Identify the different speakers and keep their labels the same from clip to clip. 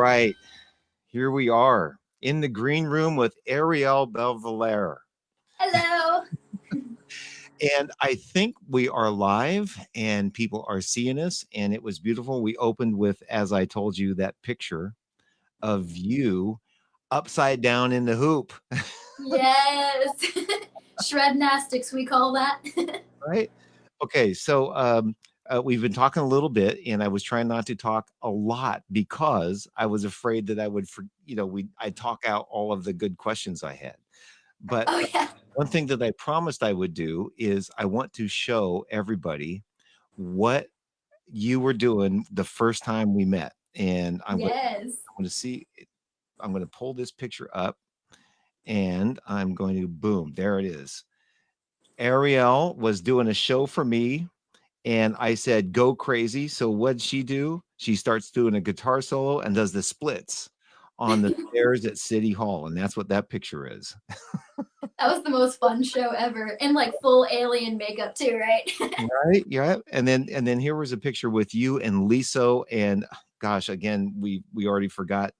Speaker 1: right. Here we are in the green room with Ariel Bellvalaire.
Speaker 2: Hello.
Speaker 1: And I think we are live and people are seeing us. And it was beautiful. We opened with, as I told you, that picture of you upside down in the hoop,
Speaker 2: Yes. Shrednastics, we call that.
Speaker 1: right? Okay. So we've been talking a little bit, and I was trying not to talk a lot because I was afraid that I would, I'd talk out all of the good questions I had. But
Speaker 2: Oh, yeah.
Speaker 1: one thing that I promised I would do is I want to show everybody what you were doing the first time we met. And
Speaker 2: Yes.
Speaker 1: I'm going to see, I'm going to pull this picture up and I'm going to boom, there it is. Ariel was doing a show for me and I said, go crazy. So what'd she do? She starts doing a guitar solo and does the splits on the stairs at City Hall. And that's what that picture is.
Speaker 2: That was the most fun show ever. In like full alien makeup too, right?
Speaker 1: Right, yeah, and then here was a picture with you and Liso, and gosh, again, we already forgot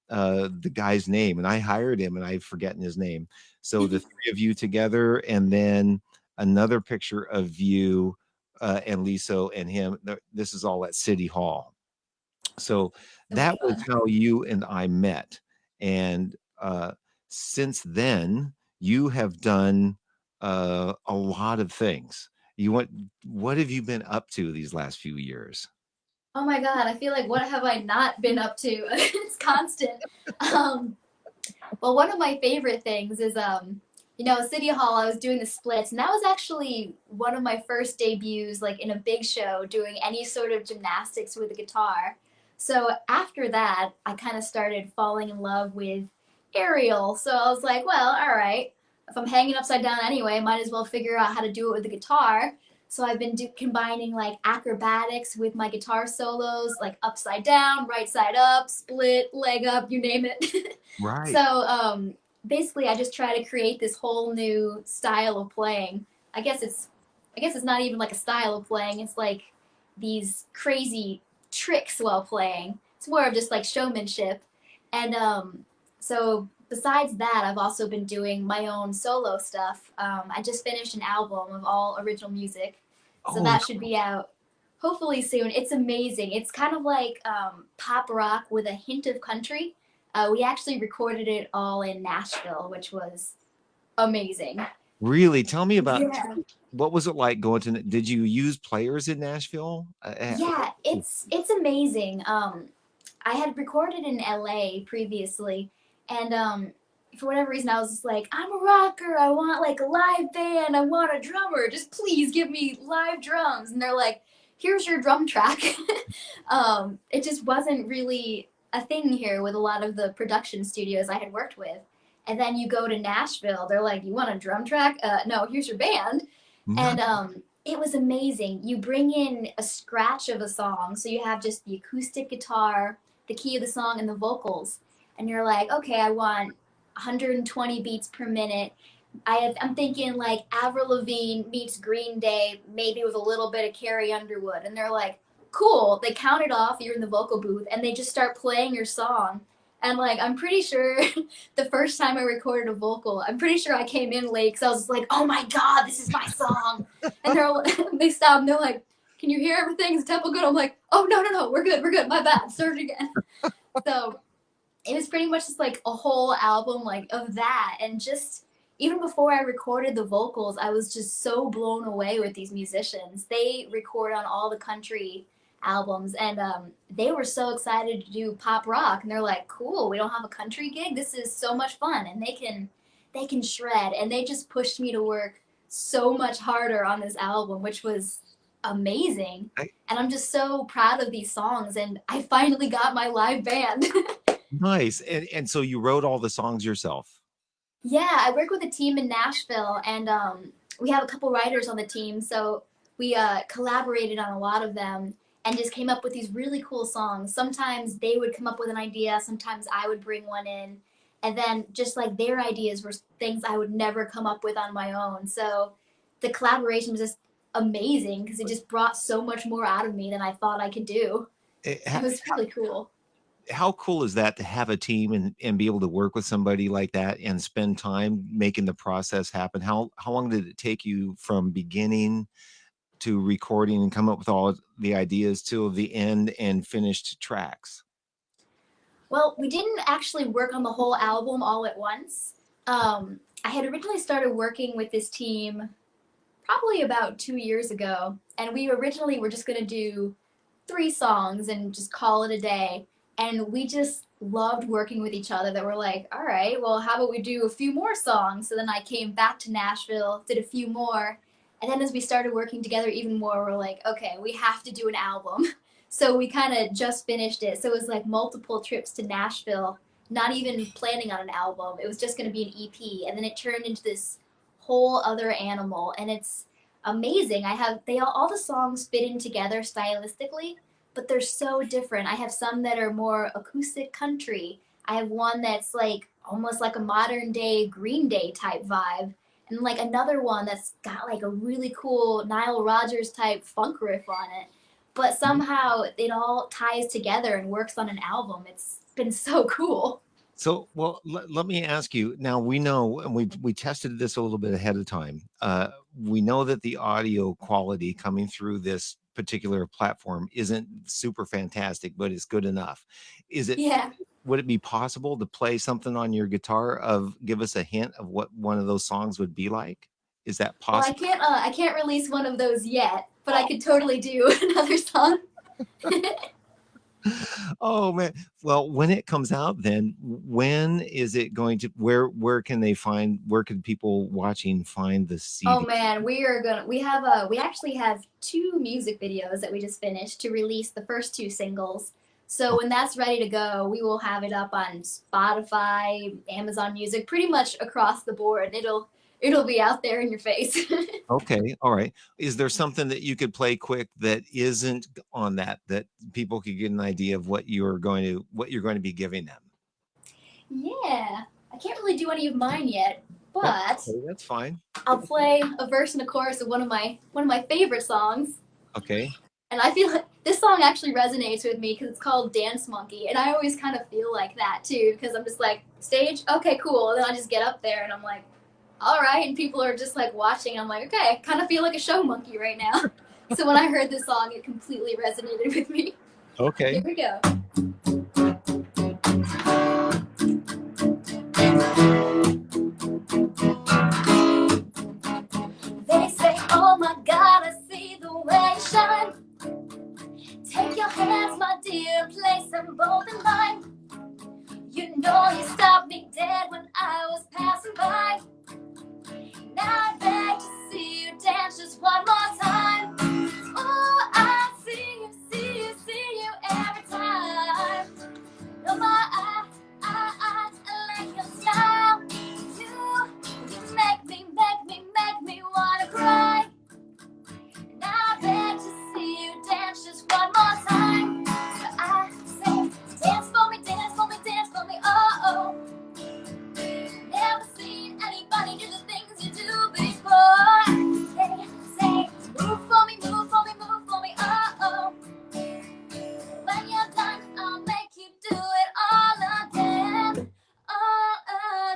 Speaker 1: the guy's name, and I hired him, and I've forgotten his name. So the three of you together, and then another picture of you and Liso and him. This is all at City Hall. So
Speaker 2: So much
Speaker 1: that was
Speaker 2: fun.
Speaker 1: how you and I met, and since then you have done a lot of things. What have you been up to these last few years?
Speaker 2: Oh my God, I feel like what have I not been up to? It's constant. Um, well, one of my favorite things is City Hall, I was doing the splits, and that was actually one of my first debuts, like in a big show, doing any sort of gymnastics with a guitar. So after that, I kind of started falling in love with aerial. So I was like, well, all right, if I'm hanging upside down anyway, I might as well figure out how to do it with the guitar. So I've been combining like acrobatics with my guitar solos, like upside down, right side up, split, leg up, you name it.
Speaker 1: Right.
Speaker 2: So basically, I just try to create this whole new style of playing. I guess it's, I guess it's not even like a style of playing. It's like these crazy tricks while playing. It's more of just like showmanship. And besides that, I've also been doing my own solo stuff. I just finished an album of all original music, so
Speaker 1: Oh,
Speaker 2: that should be out hopefully soon. It's amazing. It's kind of like pop rock with a hint of country. We actually recorded it all in Nashville, which was amazing.
Speaker 1: really? Tell me about
Speaker 2: Yeah.
Speaker 1: what was it like going to? Did you use players in Nashville?
Speaker 2: Yeah, it's amazing. I had recorded in LA previously, and for whatever reason, I was just like, I'm a rocker. I want like a live band. I want a drummer. Just please give me live drums. And they're like, here's your drum track. It just wasn't really a thing here with a lot of the production studios I had worked with. And then you go to Nashville, they're like, you want a drum track? No, here's your band.
Speaker 1: No.
Speaker 2: And it was amazing. You bring in a scratch of a song, so you have just the acoustic guitar, the key of the song, and the vocals. And you're like, okay, I want 120 beats per minute. I'm thinking like Avril Lavigne meets Green Day, maybe with a little bit of Carrie Underwood. And they're like, cool. They count it off. You're in the vocal booth, and they just start playing your song. And like, I'm pretty sure the first time I recorded a vocal, I'm pretty sure I came in late because I was just like, oh my God, this is my song. And they stopped and they're like, can you hear everything? Is the tempo good? I'm like, oh, no, no, no, we're good, my bad, start it again. So it was pretty much just like a whole album like of that. And just even before I recorded the vocals, I was just so blown away with these musicians. They record on all the country albums, and they were so excited to do pop rock, and they're like, cool, we don't have a country gig, this is so much fun. And they can shred, and they just pushed me to work so much harder on this album, which was amazing.
Speaker 1: I,
Speaker 2: And I'm just so proud of these songs, and I finally got my live band.
Speaker 1: nice. And so you wrote all the songs yourself.
Speaker 2: Yeah, I work with a team in Nashville, and we have a couple writers on the team, so we collaborated on a lot of them and just came up with these really cool songs. Sometimes they would come up with an idea, sometimes I would bring one in, and then just like their ideas were things I would never come up with on my own. So the collaboration was just amazing because it just brought so much more out of me than I thought I could do.
Speaker 1: Eh,
Speaker 2: It
Speaker 1: ha-
Speaker 2: was really cool.
Speaker 1: how cool is that to have a team and be able to work with somebody like that and spend time making the process happen? How long did it take you from beginning to recording and come up with all the ideas till the end and finished tracks?
Speaker 2: Well, we didn't actually work on the whole album all at once. I had originally started working with this team probably about 2 years ago, and we originally were just going to do 3 songs and just call it a day. And we just loved working with each other that we're like, all right, well, how about we do a few more songs? So then I came back to Nashville, did a few more. And then as we started working together even more, we're like, okay, we have to do an album. So we kind of just finished it. So it was like multiple trips to Nashville, not even planning on an album. It was just going to be an EP. And then it turned into this whole other animal. And it's amazing. I have, they all the songs fit in together stylistically, but they're so different. I have some that are more acoustic country. I have one that's like almost like a modern day Green Day type vibe. And like another one that's got like a really cool Nile Rodgers type funk riff on it. But somehow it all ties together and works on an album. It's been so cool.
Speaker 1: So, well, let me ask you. Now we know, and we tested this a little bit ahead of time. We know that the audio quality coming through this particular platform isn't super fantastic, but it's good enough. Is it?
Speaker 2: Yeah.
Speaker 1: Would it be possible to play something on your guitar of give us a hint of what one of those songs would be like? Is that
Speaker 2: Well,
Speaker 1: possible?
Speaker 2: I can't release one of those yet, but I could totally do another song.
Speaker 1: Oh man. Well, when it comes out, then when is it going to where can they find where can people watching find the
Speaker 2: Oh
Speaker 1: CD?
Speaker 2: man, we actually have 2 music videos that we just finished to release the first 2 singles. So when that's ready to go, we will have it up on Spotify, Amazon Music, pretty much across the board. It'll be out there in your face.
Speaker 1: Okay, all right. Is there something that you could play quick that isn't on that people could get an idea of what you're going to be giving them?
Speaker 2: Yeah, I can't really do any of mine yet,
Speaker 1: Oh,
Speaker 2: but
Speaker 1: okay, that's fine.
Speaker 2: I'll play a verse and a chorus of one of my favorite songs.
Speaker 1: Okay.
Speaker 2: And I feel like this song actually resonates with me because it's called Dance Monkey. And I always kind of feel like that too because I'm just like, stage? Okay, cool. And then I just get up there and I'm like, all right. And people are just like watching. I'm like, okay, I kind of feel like a show monkey right now. So when I heard this song, it completely resonated with me.
Speaker 1: Okay.
Speaker 2: Here we go. They say, oh my God, I see the way you shine. Take your hands, my dear, place them both in mine. You know you stopped me dead when I was passing by. Now I beg to see you dance just one more time. Oh, I see you every time. No, I like your style. You make me wanna cry. Now I beg to see you dance just one more time. So I say, dance for me, dance for me, dance for me, oh, oh. Never seen anybody do the things you do before. They say, move for me, move for me, move for me, oh, oh. When you're done, I'll make you do it all again, all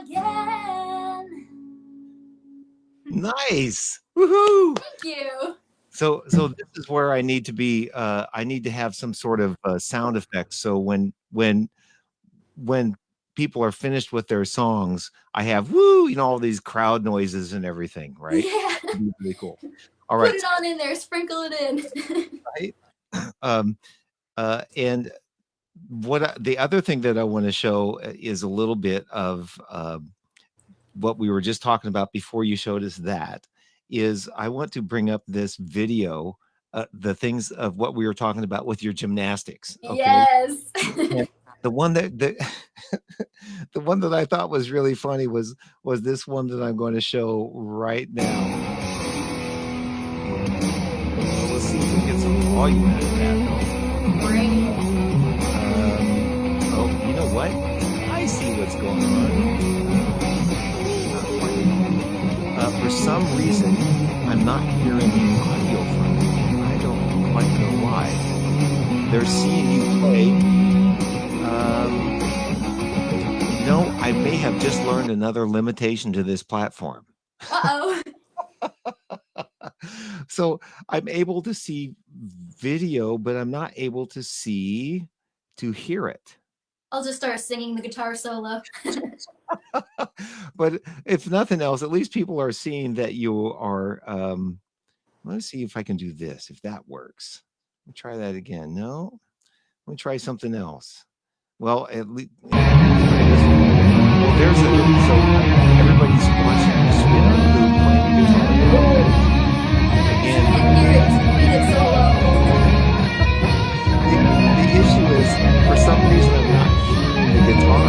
Speaker 2: again.
Speaker 1: Nice. Woohoo.
Speaker 2: Thank you.
Speaker 1: So this is where I need to be. I need to have some sort of sound effects. So when people are finished with their songs, I have woo, all these crowd noises and everything, right?
Speaker 2: Yeah.
Speaker 1: It'd be really cool. All
Speaker 2: Put
Speaker 1: right,
Speaker 2: it on in there, sprinkle it in.
Speaker 1: right. And the other thing that I want to show is a little bit of what we were just talking about before you showed us that. Is I want to bring up this video, the things of what we were talking about with your gymnastics. Okay.
Speaker 2: Yes.
Speaker 1: And the one that the one that I thought was really funny was this one that I'm going to show right now. Well, let's see if we can get some volume out of that though.
Speaker 2: Great.
Speaker 1: Oh, you know what? I see what's going on. For some reason, I'm not hearing the audio from it, and I don't quite know why. They're seeing you play. Um, I may have just learned another limitation to this platform.
Speaker 2: Uh-oh.
Speaker 1: So I'm able to see video, but I'm not able to hear it.
Speaker 2: I'll just start singing the guitar solo.
Speaker 1: But if nothing else, at least people are seeing that you are. Let's see if I can do this, if that works. Let me try that again. No, let me try something else. Well, at least well, there's a so everybody's watching you spin the loop playing the guitar.
Speaker 2: I
Speaker 1: Again,
Speaker 2: can't hear it. Just beat it solo.
Speaker 1: the issue is for some reason I'm not hearing the guitar,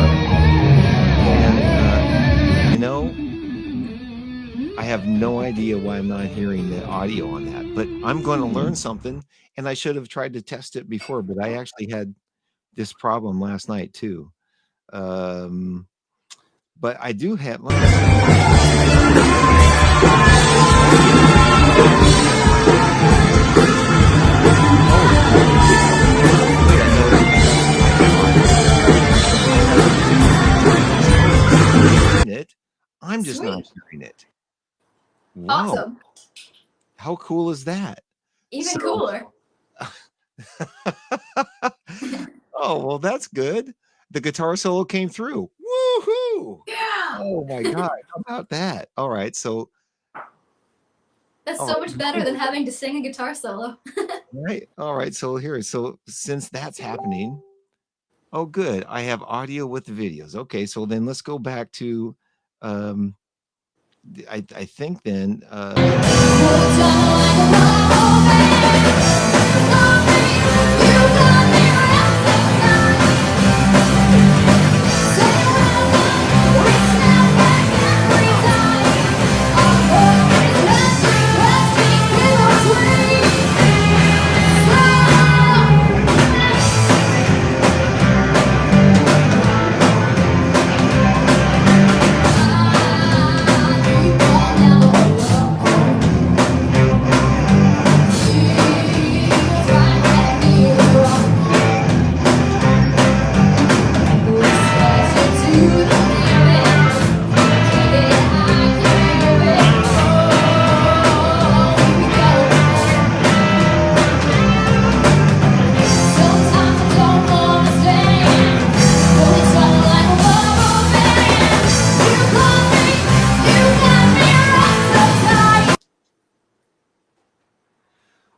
Speaker 1: and I have no idea why I'm not hearing the audio on that. But I'm going to learn something, and I should have tried to test it before. But I actually had this problem last night too. But I do have. Let me it. I'm just not
Speaker 2: Sweet.
Speaker 1: hearing it. Whoa.
Speaker 2: Awesome.
Speaker 1: How cool is that?
Speaker 2: Even cooler.
Speaker 1: Oh, well, that's good. The guitar solo came through. Woohoo!
Speaker 2: Yeah.
Speaker 1: Oh my God. How about that? All right. So
Speaker 2: That's so much better than having to sing a guitar solo.
Speaker 1: right. All right. So here, so since that's happening, oh good. I have audio with the videos. Okay, so then let's go back to I think then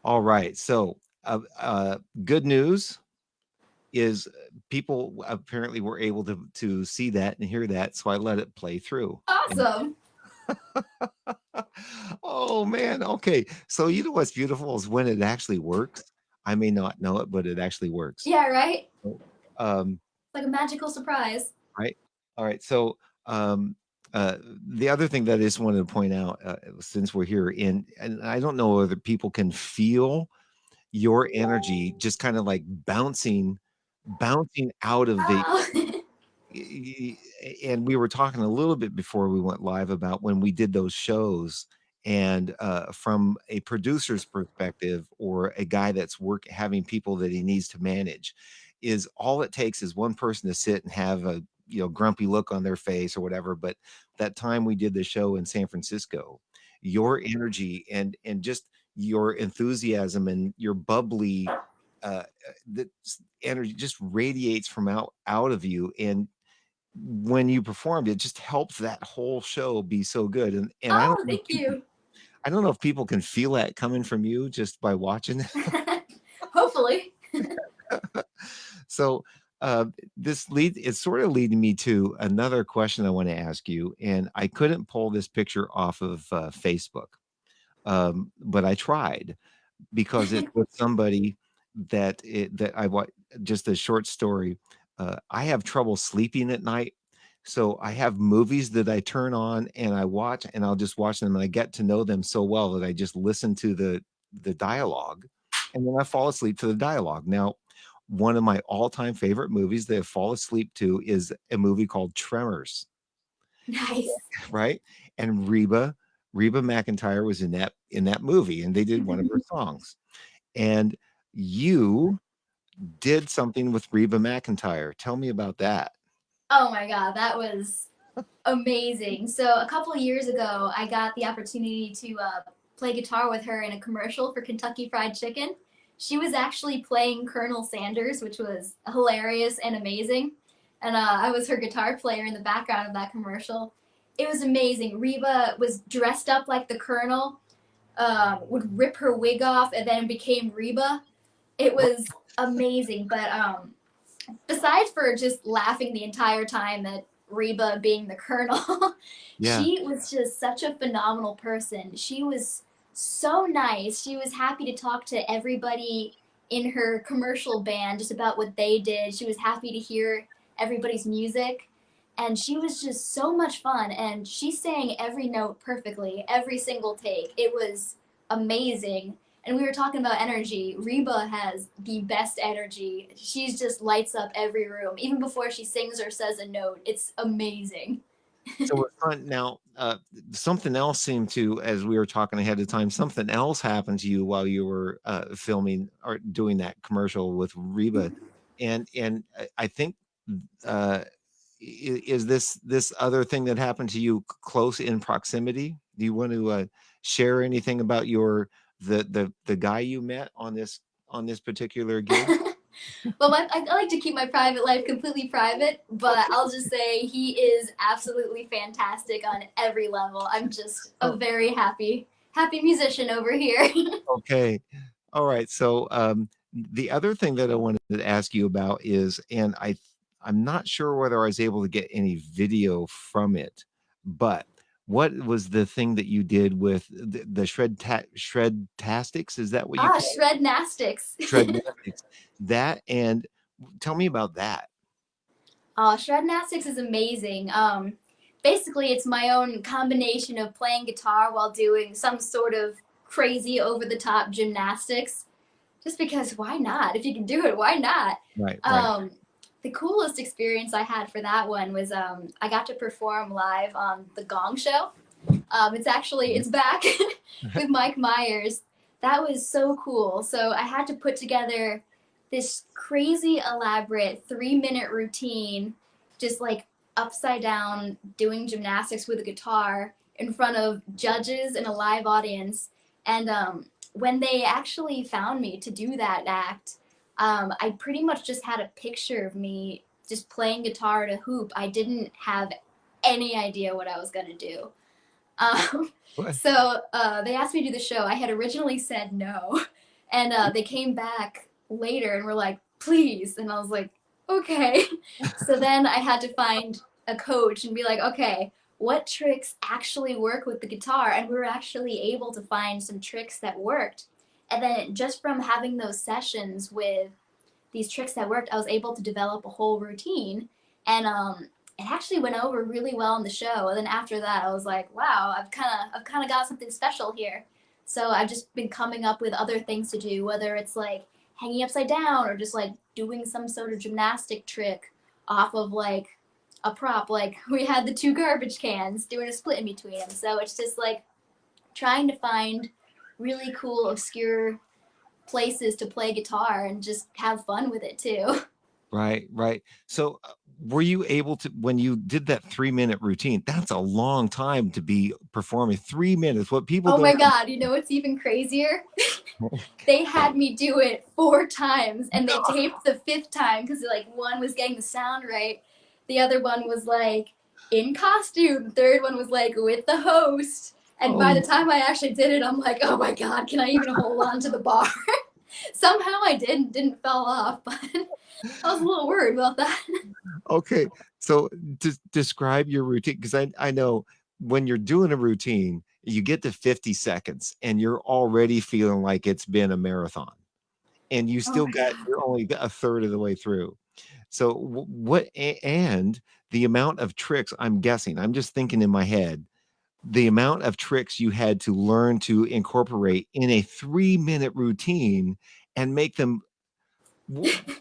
Speaker 1: all right. So good news is people apparently were able to see that and hear that, so I let it play through.
Speaker 2: Awesome.
Speaker 1: Oh man. Okay. So you know what's beautiful is when it actually works. I may not know it, but it actually works.
Speaker 2: Yeah, right?
Speaker 1: Um,
Speaker 2: Like a magical surprise.
Speaker 1: right. All right. So the other thing that I just wanted to point out, since we're here and I don't know whether people can feel your energy just kind of like bouncing out of the
Speaker 2: Oh.
Speaker 1: and we were talking a little bit before we went live about when we did those shows and from a producer's perspective or a guy that's having people that he needs to manage is all it takes is one person to sit and have a grumpy look on their face or whatever. But that time we did the show in San Francisco, your energy and just your enthusiasm and your bubbly the energy just radiates from out of you, and when you performed, it just helps that whole show be so good. And
Speaker 2: Oh, thank you.
Speaker 1: I don't know if people can feel that coming from you just by watching.
Speaker 2: Hopefully.
Speaker 1: So it's sort of leading me to another question I want to ask you, and I couldn't pull this picture off of Facebook, but I tried because it's with somebody that I want. Just a short story. I have trouble sleeping at night. So I have movies that I turn on and I watch, and I'll just watch them and I get to know them so well that I just listen to the dialogue and then I fall asleep to the dialogue. Now, one of my all-time favorite movies that I fall asleep to is a movie called Tremors,
Speaker 2: Nice.
Speaker 1: right? And Reba McEntire was in that movie and they did one of her songs. And you did something with Reba McEntire. Tell me about that.
Speaker 2: Oh my God, that was amazing. So a couple of years ago, I got the opportunity to play guitar with her in a commercial for Kentucky Fried Chicken. She was actually playing Colonel Sanders, which was hilarious and amazing. And I was her guitar player in the background of that commercial. It was amazing. Reba was dressed up like the Colonel, would rip her wig off, and then became Reba. It was amazing. But besides for just laughing the entire time at Reba being the Colonel,
Speaker 1: Yeah.
Speaker 2: she was just such a phenomenal person. She was so nice. She was happy to talk to everybody in her commercial band just about what they did. She was happy to hear everybody's music. And she was just so much fun. And she sang every note perfectly, every single take. It was amazing. And we were talking about energy. Reba has the best energy. She just lights up every room, even before she sings or says a note. It's amazing.
Speaker 1: So it's fun now. Something else seemed to, as we were talking ahead of time, something else happened to you while you were filming or doing that commercial with Reba, and I think uh, is this other thing that happened to you close in proximity? Do you want to share anything about your the guy you met on this particular gig?
Speaker 2: Well, I like to keep my private life completely private, but
Speaker 1: Okay.
Speaker 2: I'll just say he is absolutely fantastic on every level. I'm just a
Speaker 1: Oh,
Speaker 2: very happy musician over here.
Speaker 1: okay. All right. So the other thing that I wanted to ask you about is, and I'm not sure whether I was able to get any video from it, but what was the thing that you did with the shred tastics? Is that what you call it?
Speaker 2: Shrednastics.
Speaker 1: Shrednastics. That and tell me about that.
Speaker 2: Shrednastics is amazing. Basically, it's my own combination of playing guitar while doing some sort of crazy over the top gymnastics. Just because why not? If you can do it, why not?
Speaker 1: Right, right.
Speaker 2: Um, the coolest experience I had for that one was I got to perform live on the Gong Show. It's back with Mike Myers. That was so cool. So I had to put together this crazy elaborate 3 minute routine, just like upside down doing gymnastics with a guitar in front of judges and a live audience. And when they actually found me to do that act, I pretty much just had a picture of me just playing guitar at a hoop. I didn't have any idea what I was going to do. Um,
Speaker 1: What?
Speaker 2: so they asked me to do the show. I had originally said no, and they came back later and were like, "Please," and I was like, "Okay." So then I had to find a coach and be like, "Okay, what tricks actually work with the guitar?" And we were actually able to find some tricks that worked. And then just from having those sessions with these tricks that worked, I was able to develop a whole routine. And it actually went over really well on the show. And then after that, I was like, wow, I've kind of got something special here. So I've just been coming up with other things to do, whether it's like hanging upside down or just like doing some sort of gymnastic trick off of like a prop. Like we had the two garbage cans, doing a split in between them. So it's just like trying to find really cool, obscure places to play guitar and just have fun with it too.
Speaker 1: Right, right. So, were you able to, when you did that 3 minute routine? That's a long time to be performing 3 minutes. What people
Speaker 2: Oh
Speaker 1: don't
Speaker 2: my god, you know what's even crazier?
Speaker 1: have.
Speaker 2: They had me do it 4 times and they taped the fifth time because like one was getting the sound right, the other one was like in costume, the third one was like with the host. And by the
Speaker 1: Oh,
Speaker 2: time I actually did it, I'm like, oh my god, can I even hold on to the bar? Somehow I didn't fall off, but I was a little worried about that.
Speaker 1: okay. So, describe your routine because I know when you're doing a routine, you get to 50 seconds and you're already feeling like it's been a marathon, and you
Speaker 2: Oh
Speaker 1: still
Speaker 2: my
Speaker 1: got
Speaker 2: god.
Speaker 1: you're only a third of the way through. So, and the amount of tricks, I'm guessing, I'm just thinking in my head, the amount of tricks you had to learn to incorporate in a 3 minute routine and make them.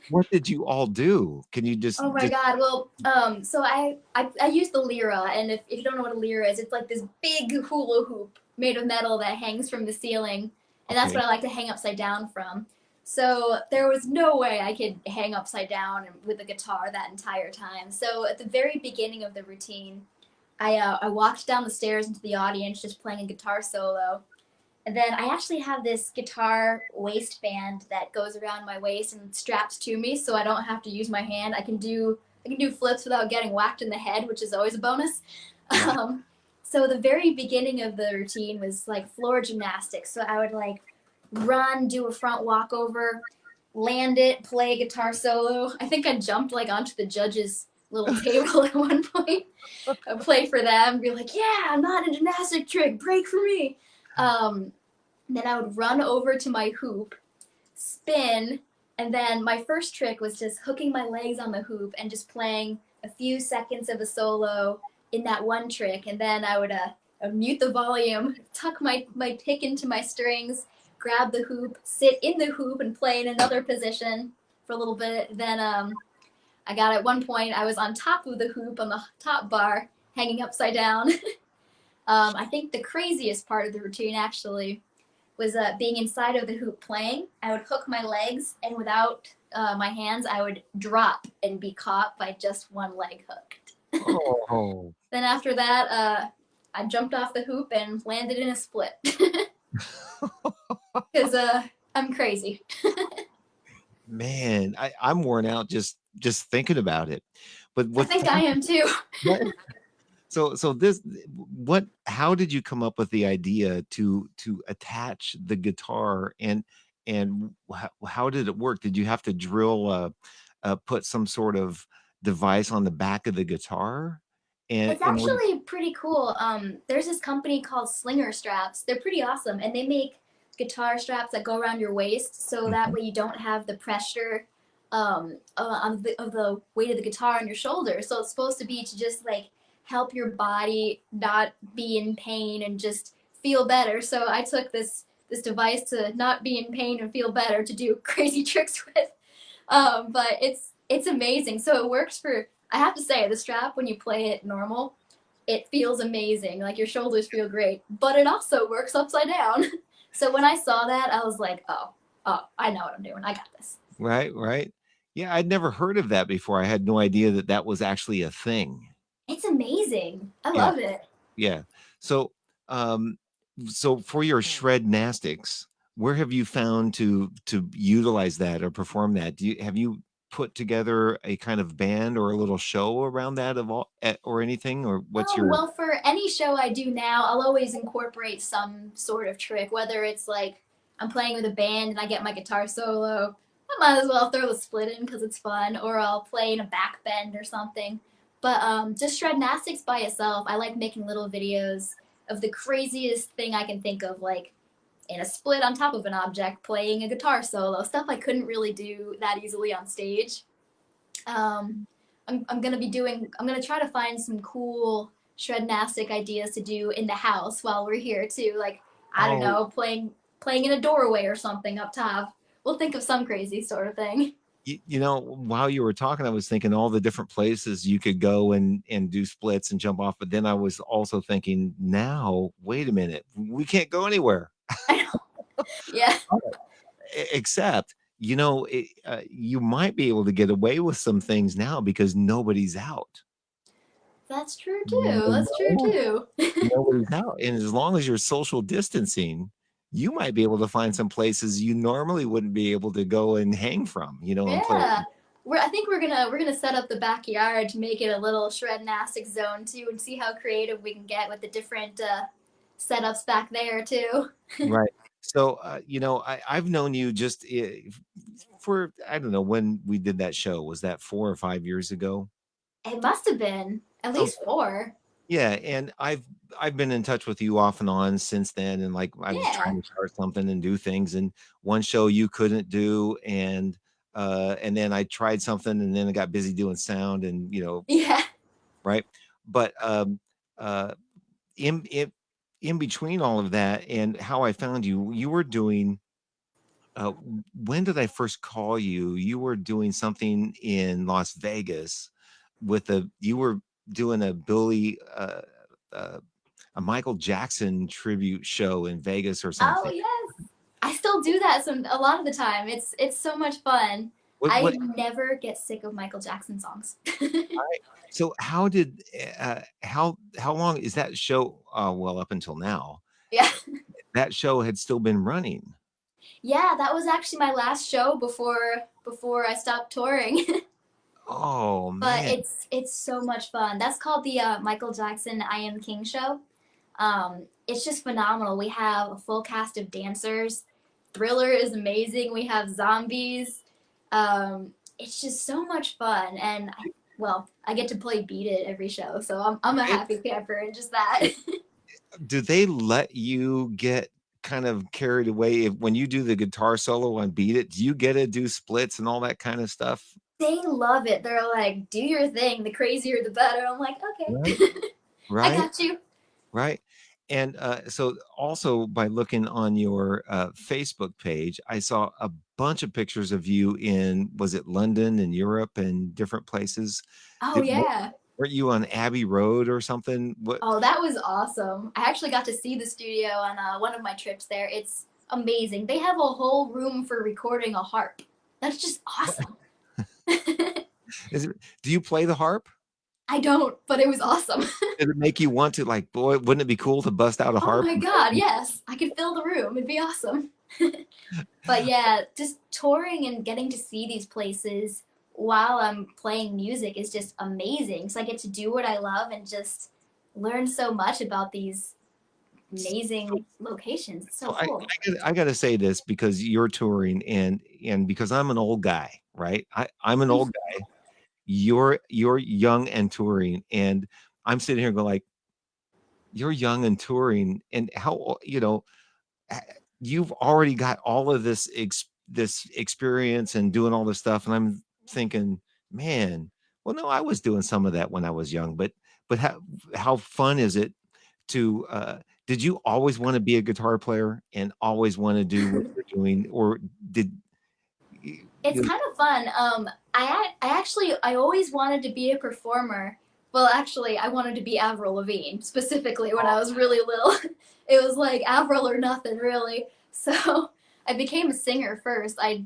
Speaker 1: What did you all do? Can you
Speaker 2: Oh my
Speaker 1: just
Speaker 2: god. Well, so I use the lira, and if you don't know what a lira is, it's like this big hula hoop made of metal that hangs from the ceiling, and that's
Speaker 1: okay?
Speaker 2: what I like to hang upside down from. So there was no way I could hang upside down with a guitar that entire time. So at the very beginning of the routine, I walked down the stairs into the audience just playing a guitar solo. And then I actually have this guitar waistband that goes around my waist and straps to me, so I don't have to use my hand. I can do flips without getting whacked in the head, which is always a bonus.
Speaker 1: Right.
Speaker 2: Um, so the very beginning of the routine was like floor gymnastics. So I would like run, do a front walkover, land it, play a guitar solo. I think I jumped like onto the judges' little table at one point. I play for them, be like, "Yeah, I'm not a gymnastic trick. Break for me." Um, then I would run over to my hoop, spin, and then my first trick was just hooking my legs on the hoop and just playing a few seconds of a solo in that one trick. And then I would mute the volume, tuck my pick into my strings, grab the hoop, sit in the hoop, and play in another position for a little bit. Then I got at one point, I was on top of the hoop on the top bar, hanging upside down. I think the craziest part of the routine actually was being inside of the hoop playing. I would hook my legs, and without my hands, I would drop and be caught by just one leg hooked.
Speaker 1: Oh.
Speaker 2: Then after that, I jumped off the hoop and landed in a split because I'm crazy.
Speaker 1: Man, I'm worn out just thinking about it. But
Speaker 2: I
Speaker 1: what's
Speaker 2: think I am too.
Speaker 1: so this what how did you come up with the idea to attach the guitar and how did it work? Did you have to drill put some sort of device on the back of the guitar?
Speaker 2: It's
Speaker 1: And what
Speaker 2: actually pretty cool. There's this company called Slinger Straps. They're pretty awesome, and they make guitar straps that go around your waist, so that
Speaker 1: Mhm.
Speaker 2: way you don't have the pressure of the weight of the guitar on your shoulder. So it's supposed to be to just like help your body not be in pain and just feel better. So I took this device to not be in pain and feel better to do crazy tricks with. But it's amazing. So it works for. I have to say, the strap when you play it normal, it feels amazing. Like your shoulders feel great, but it also works upside down. So when I saw that, I was like, oh, I know what I'm doing. I got this.
Speaker 1: Right, right. Yeah, I'd never heard of that before. I had no idea that that was actually a thing.
Speaker 2: It's amazing. I
Speaker 1: Yeah.
Speaker 2: love it.
Speaker 1: Yeah. So, um, so for your shrednastics, where have you found to utilize that or perform that? Have you put together a kind of band or a little show around that of all or anything? Or what's your
Speaker 2: Well, for any show I do now, I'll always incorporate some sort of trick, whether it's like I'm playing with a band and I get my guitar solo. I might as well throw the split in because it's fun, or I'll play in a back bend or something. But just shrednastics by itself, I like making little videos of the craziest thing I can think of, like in a split on top of an object, playing a guitar solo, stuff I couldn't really do that easily on stage. Um, I'm gonna be doing. I'm gonna try to find some cool shrednastic ideas to do in the house while we're here too. Like I don't
Speaker 1: oh
Speaker 2: know, playing in a doorway or something up top. We'll think of some crazy sort of thing.
Speaker 1: while you were talking, I was thinking all the different places you could go and do splits and jump off, but then I was also thinking, now, wait a minute, we can't go anywhere.
Speaker 2: I know. Yeah,
Speaker 1: Except, you might be able to get away with some things now because nobody's out.
Speaker 2: that's true too.
Speaker 1: You
Speaker 2: That's true
Speaker 1: know?
Speaker 2: too.
Speaker 1: Nobody's out, and as long as you're social distancing, you might be able to find some places you normally wouldn't be able to go and hang from, and play.
Speaker 2: Yeah. I think we're gonna set up the backyard to make it a little shrednastic zone too, and see how creative we can get with the different setups back there too.
Speaker 1: Right. So, I've known you just for I don't know when we did that show. Was that 4 or 5 years ago?
Speaker 2: It must have been at least
Speaker 1: Okay.
Speaker 2: 4.
Speaker 1: Yeah, and I've been in touch with you off and on since then, and like I was
Speaker 2: Yeah.
Speaker 1: trying to start something and do things, and one show you couldn't do, and then I tried something, and then I got busy doing sound, and
Speaker 2: Yeah.
Speaker 1: right. But uh, in in between all of that, and how I found you, you were doing. When did I first call you? You were doing something in Las Vegas with a you were doing uh, a Michael Jackson tribute show in Vegas or
Speaker 2: Oh
Speaker 1: something,
Speaker 2: yes. I still do that a lot of the time. It's so much fun. I
Speaker 1: What
Speaker 2: never get sick of Michael Jackson songs.
Speaker 1: Alright. So how did, how long is that show, well, up until now,
Speaker 2: Yeah.
Speaker 1: that show had still been running?
Speaker 2: Yeah, that was actually my last show before I stopped touring.
Speaker 1: Oh,
Speaker 2: But
Speaker 1: man.
Speaker 2: it's so much fun. That's called the Michael Jackson I Am King show. It's just phenomenal. We have a full cast of dancers. Thriller is amazing. We have zombies. It's just so much fun, and I get to play Beat It every show, so I'm a
Speaker 1: Right?
Speaker 2: happy camper in just that.
Speaker 1: Do they let you get kind of carried away if when you do the guitar solo on Beat It, do you get to do splits and all that kind of stuff?
Speaker 2: They love it. They're like, "Do your thing. The crazier, the better." I'm like,
Speaker 1: Right,
Speaker 2: "Okay, I
Speaker 1: right,
Speaker 2: got you."
Speaker 1: right. And, so also by looking on your, Facebook page, I saw a bunch of pictures of you in, was it London and Europe and different places?
Speaker 2: Oh
Speaker 1: Did
Speaker 2: yeah.
Speaker 1: weren't you on Abbey Road or something? What
Speaker 2: Oh, that was awesome. I actually got to see the studio on one of my trips there. It's amazing. They have a whole room for recording a harp. That's just awesome.
Speaker 1: is it, do you play the harp?
Speaker 2: I don't, but it was awesome.
Speaker 1: Did it make you want to, like, boy, wouldn't it be cool to bust out a
Speaker 2: Oh
Speaker 1: harp
Speaker 2: my
Speaker 1: and play
Speaker 2: god,
Speaker 1: some?
Speaker 2: yes. I could fill the room. It'd be awesome. But yeah, just touring and getting to see these places while I'm playing music is just amazing. So I get to do what I love and just learn so much about these
Speaker 1: So
Speaker 2: amazing locations. It's
Speaker 1: so
Speaker 2: so cool.
Speaker 1: I gotta say this because you're touring and because I'm an old guy, right? I'm an old guy. You're young and touring, and I'm sitting here going like, "You're young and touring, and how you know, ha you've already got all of this experience and doing all this stuff," and I'm thinking, "Man, well, no, I was doing some of that when I was young, but how fun is it to, did you always wanna be a guitar player and always wanna do what you're doing, or did
Speaker 2: It's
Speaker 1: you
Speaker 2: kind of fun. I always wanted to be a performer. Well, actually, I wanted to be Avril Lavigne specifically when I was really little. It was like Avril or nothing, really. So I became a singer first. I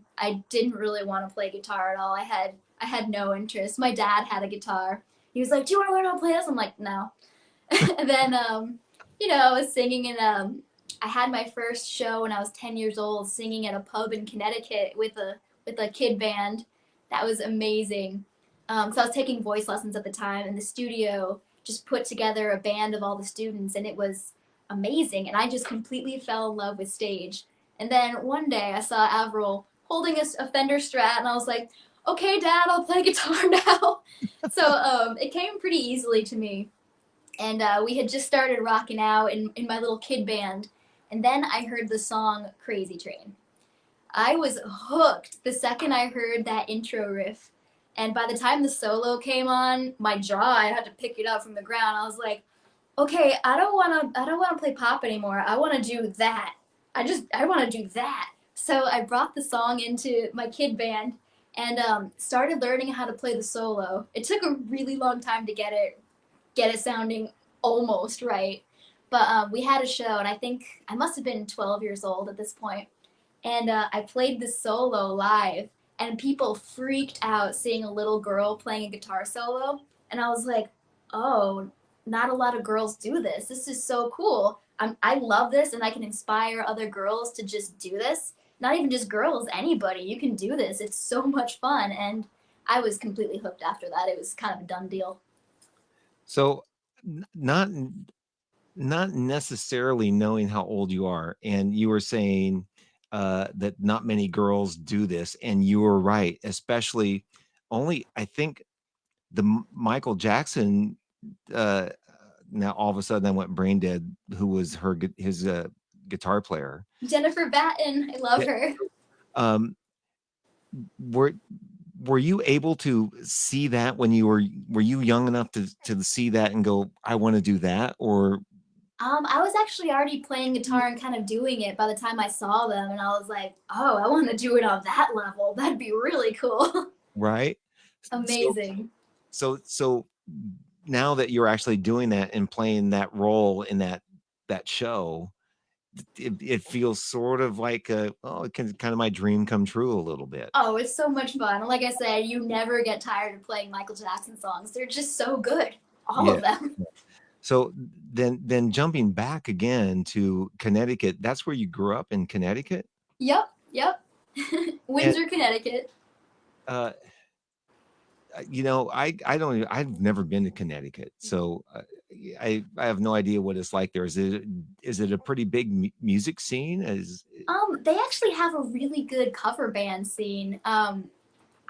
Speaker 2: didn't really want to play guitar at all. I had no interest. My dad had a guitar. He was like, "Do you want to learn how to play this?" I'm like, "No." And then I was singing in I had my first show when I was 10 years old singing at a pub in Connecticut with a kid band. That was amazing. So I was taking voice lessons at the time, and the studio just put together a band of all the students, and it was amazing. And I just completely fell in love with stage. And then one day I saw Avril holding a Fender Strat, and I was like, "Okay, Dad, I'll play guitar now." So it came pretty easily to me, and we had just started rocking out in my little kid band, and then I heard the song Crazy Train. I was hooked the second I heard that intro riff. And by the time the solo came on, my jaw, I had to pick it up from the ground. I was like, okay, I don't wanna play pop anymore. I wanna do that. I wanna do that. So I brought the song into my kid band and started learning how to play the solo. It took a really long time to get it sounding almost right. But we had a show, and I think I must have been 12 years old at this point. And I played the solo live, and people freaked out seeing a little girl playing a guitar solo. And I was like, oh, not a lot of girls do this. This is so cool. I love this, and I can inspire other girls to just do this. Not even just girls, anybody. You can do this. It's so much fun. And I was completely hooked after that. It was kind of a done deal.
Speaker 1: so, not not necessarily knowing how old you are, and you were saying, that not many girls do this, and you were right, especially only I think the Michael Jackson, uh, now all of a sudden I went brain dead, who was his, guitar player.
Speaker 2: Jennifer Batten, I love
Speaker 1: Yeah,
Speaker 2: her.
Speaker 1: um, were were you able to see that when were you young enough to see that and go, "I wanna do that," or
Speaker 2: I was actually already playing guitar and kind of doing it by the time I saw them, and I was like, oh, I want to do it on that level. That'd be really cool.
Speaker 1: right? So
Speaker 2: Amazing.
Speaker 1: so now that you're actually doing that and playing that role in that show, it feels sort of like it can kind of my dream come true a little bit.
Speaker 2: Oh, it's so much fun. Like I said, you never get tired of playing Michael Jackson songs. They're just so good. All
Speaker 1: Yeah.
Speaker 2: of them.
Speaker 1: So then jumping back again to Connecticut, that's where you grew up in Connecticut?
Speaker 2: Yep, yep.
Speaker 1: And
Speaker 2: Windsor, Connecticut.
Speaker 1: uh I don't even, I've never been to Connecticut. So I have no idea what it's like there. Is it a pretty big music scene?
Speaker 2: They actually have a really good cover band scene. I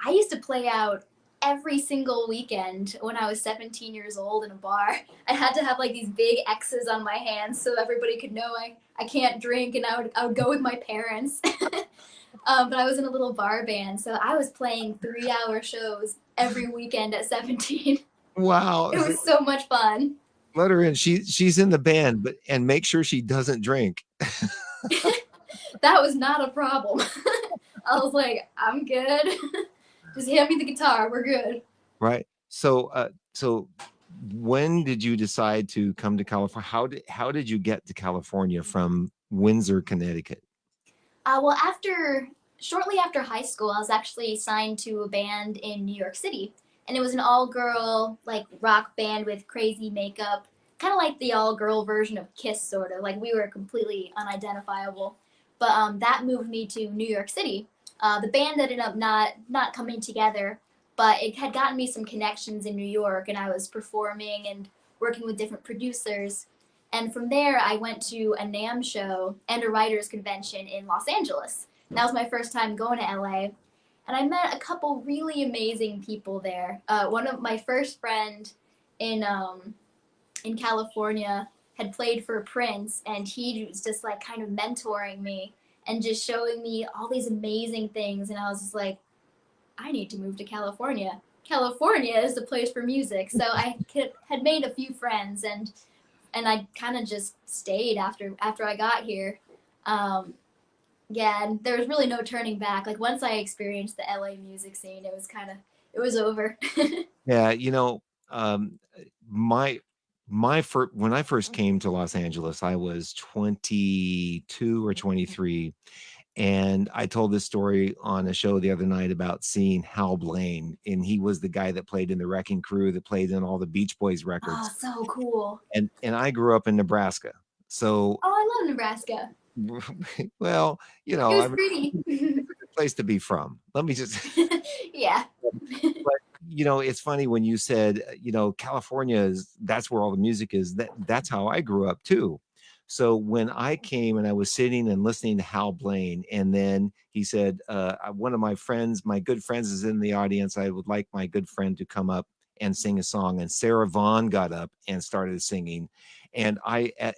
Speaker 2: used to play out every single weekend when I was 17 years old in a bar. I had to have like these big X's on my hands so everybody could know I can't drink, and I would go with my parents. But I was in a little bar band, so I was playing 3-hour shows every weekend at 17.
Speaker 1: Wow.
Speaker 2: It was so much fun.
Speaker 1: Let her in. She's in the band, but and make sure she doesn't drink.
Speaker 2: That was not a problem. I was like, I'm good. Just hand me the guitar. We're good.
Speaker 1: Right. So when did you decide to come to California? How did you get to California from Windsor, Connecticut?
Speaker 2: Well, shortly after high school, I was actually signed to a band in New York City, and it was an all-girl like rock band with crazy makeup, kind of like the all-girl version of Kiss, sort of. Like we were completely unidentifiable, but that moved me to New York City. The band ended up not coming together, but it had gotten me some connections in New York, and I was performing and working with different producers. And from there, I went to a NAMM show and a writers convention in Los Angeles. And that was my first time going to LA. And I met a couple really amazing people there. One of my first friend in in California had played for Prince, and he was just like kind of mentoring me and just showing me all these amazing things. And I was just like, I need to move to California. California is the place for music. So had made a few friends, and I kind of just stayed after I got here. Um, yeah, and there was really no turning back. Like once I experienced the LA music scene, it was over.
Speaker 1: Yeah, my my first when I first came to Los Angeles, I was 22 or 23. And I told this story on a show the other night about seeing Hal Blaine, and he was the guy that played in the Wrecking Crew, that played in all the Beach Boys
Speaker 2: Oh,
Speaker 1: records.
Speaker 2: so cool.
Speaker 1: And I grew up in Nebraska. So,
Speaker 2: Oh, I love Nebraska.
Speaker 1: well,
Speaker 2: It
Speaker 1: I
Speaker 2: was
Speaker 1: mean,
Speaker 2: pretty.
Speaker 1: it's a good place to be from. Let me just
Speaker 2: Yeah.
Speaker 1: but it's funny when you said, California is that's where all the music is. That's how I grew up too. So when I came and I was sitting and listening to Hal Blaine, and then he said, one of my friends, my good friends, is in the audience. I would like my good friend to come up and sing a song. And Sarah Vaughan got up and started singing. And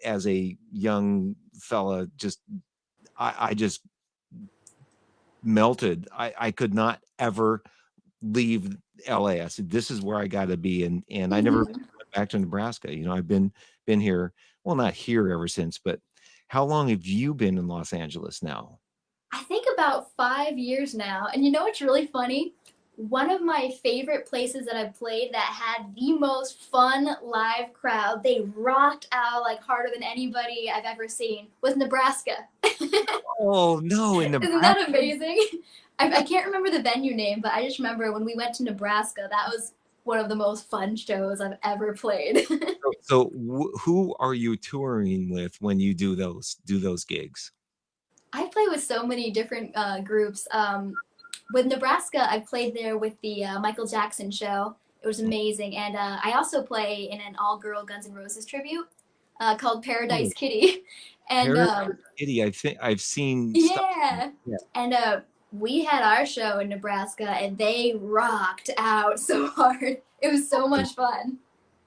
Speaker 1: as a young fella, I just melted. I could not ever leave LA. I said, this is where I got to be. And I never
Speaker 2: Mhm.
Speaker 1: went back to Nebraska. I've been here, well, not here ever since, but how long have you been in Los Angeles now?
Speaker 2: I think about 5 years now. And you know what's really funny? One of my favorite places that I've played that had the most fun live crowd, they rocked out like harder than anybody I've ever seen, was Nebraska.
Speaker 1: Oh no, in
Speaker 2: Isn't
Speaker 1: Nebraska.
Speaker 2: that amazing? I can't remember the venue name, but I just remember when we went to Nebraska, that was one of the most fun shows I've ever played.
Speaker 1: So who are you touring with when you do those gigs?
Speaker 2: I play with so many different groups. With Nebraska, I played there with the Michael Jackson show. It was amazing, and I also play in an all-girl Guns N' Roses tribute called
Speaker 1: Oh,
Speaker 2: Paradise Kitty, and
Speaker 1: Paradise City. I think I've seen stuff.
Speaker 2: yeah,
Speaker 1: Yeah.
Speaker 2: and we had our show in Nebraska, and they rocked out so hard. It was so much fun.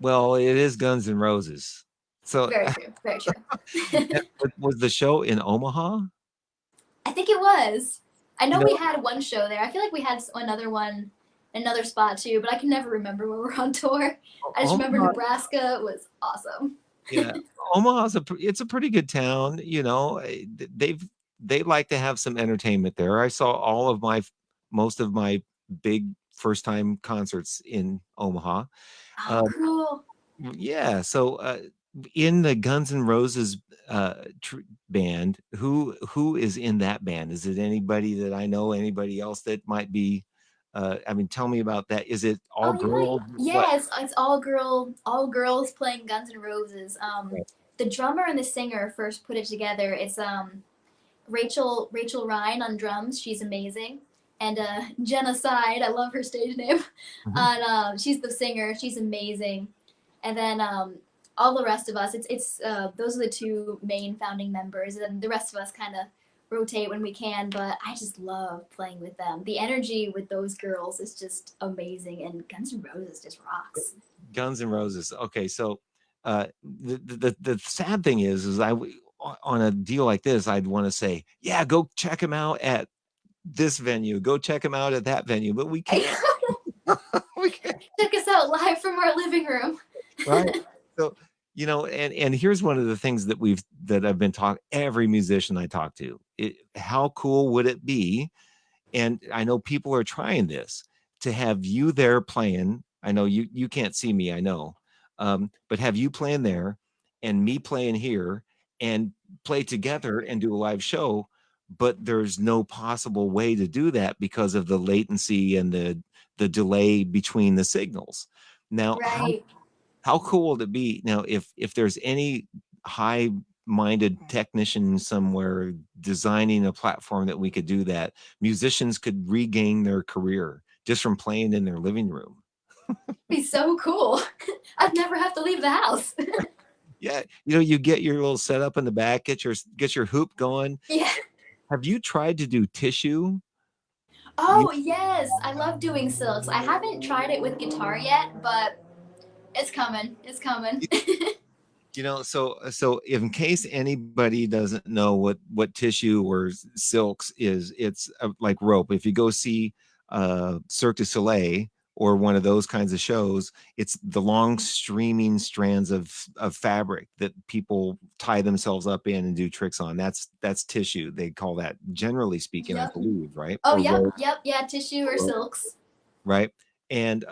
Speaker 1: Well, it is Guns N' Roses. So
Speaker 2: Very true. Very true.
Speaker 1: was the show in Omaha?
Speaker 2: I think it was. I
Speaker 1: You
Speaker 2: know we
Speaker 1: know,
Speaker 2: had one show there. I feel like we had another one, another spot too, but I can never remember when we're on tour. I just remember
Speaker 1: Omaha.
Speaker 2: Nebraska was awesome.
Speaker 1: Yeah, Omaha's it's a pretty good town. They like to have some entertainment there. I saw most of my big first time concerts in Omaha.
Speaker 2: Oh,
Speaker 1: Um,
Speaker 2: cool.
Speaker 1: yeah, so in the Guns N' Roses band, who is in that band? Is it anybody that I know? Anybody else that might be? I mean, tell me about that. Is it all
Speaker 2: Oh, you might.
Speaker 1: girls? What?
Speaker 2: Yeah, it's all girls playing Guns N' Roses. The drummer and the singer first put it together. It's Rachel Ryan on drums. She's amazing. And Genocide, I love her stage name.
Speaker 1: Mhm.
Speaker 2: And she's the singer. She's amazing. And then all the rest of us, it's those are the two main founding members, and the rest of us kind of rotate when we can. But I just love playing with them. The energy with those girls is just amazing, and Guns N' Roses just rocks.
Speaker 1: Guns N' Roses. Okay, so the sad thing is on a deal like this, I'd want to say, yeah, go check them out at this venue, go check them out at that venue, but we can't. We can't.
Speaker 2: Check us out live from our living room.
Speaker 1: Right. So, and here's one of the things that I've been talking every musician I talk to. How cool would it be? And I know people are trying this to have you there playing. I know you can't see me, I know. But have you playing there and me playing here and play together and do a live show, but there's no possible way to do that because of the latency and the delay between the signals. Now,
Speaker 2: Right.
Speaker 1: how cool would it be now if there's any high minded technician somewhere designing a platform that we could do that, musicians could regain their career just from playing in their living room.
Speaker 2: Be so cool. I'd never have to leave the house.
Speaker 1: Yeah, you get your little setup in the back, get your hoop going.
Speaker 2: Yeah.
Speaker 1: Have you tried to do tissue? You
Speaker 2: Oh, yes. I love doing silks. I haven't tried it with guitar yet, but it's coming. It's coming.
Speaker 1: so in case anybody doesn't know what tissue or silks is, it's like rope. If you go see Cirque du Soleil or one of those kinds of shows, it's the long streaming strands of fabric that people tie themselves up in and do tricks on. That's tissue. They call that, generally speaking, I
Speaker 2: Yep.
Speaker 1: believe, right?
Speaker 2: Oh,
Speaker 1: Or
Speaker 2: yep.
Speaker 1: rope,
Speaker 2: Yep. Yeah. Tissue or silks.
Speaker 1: right? And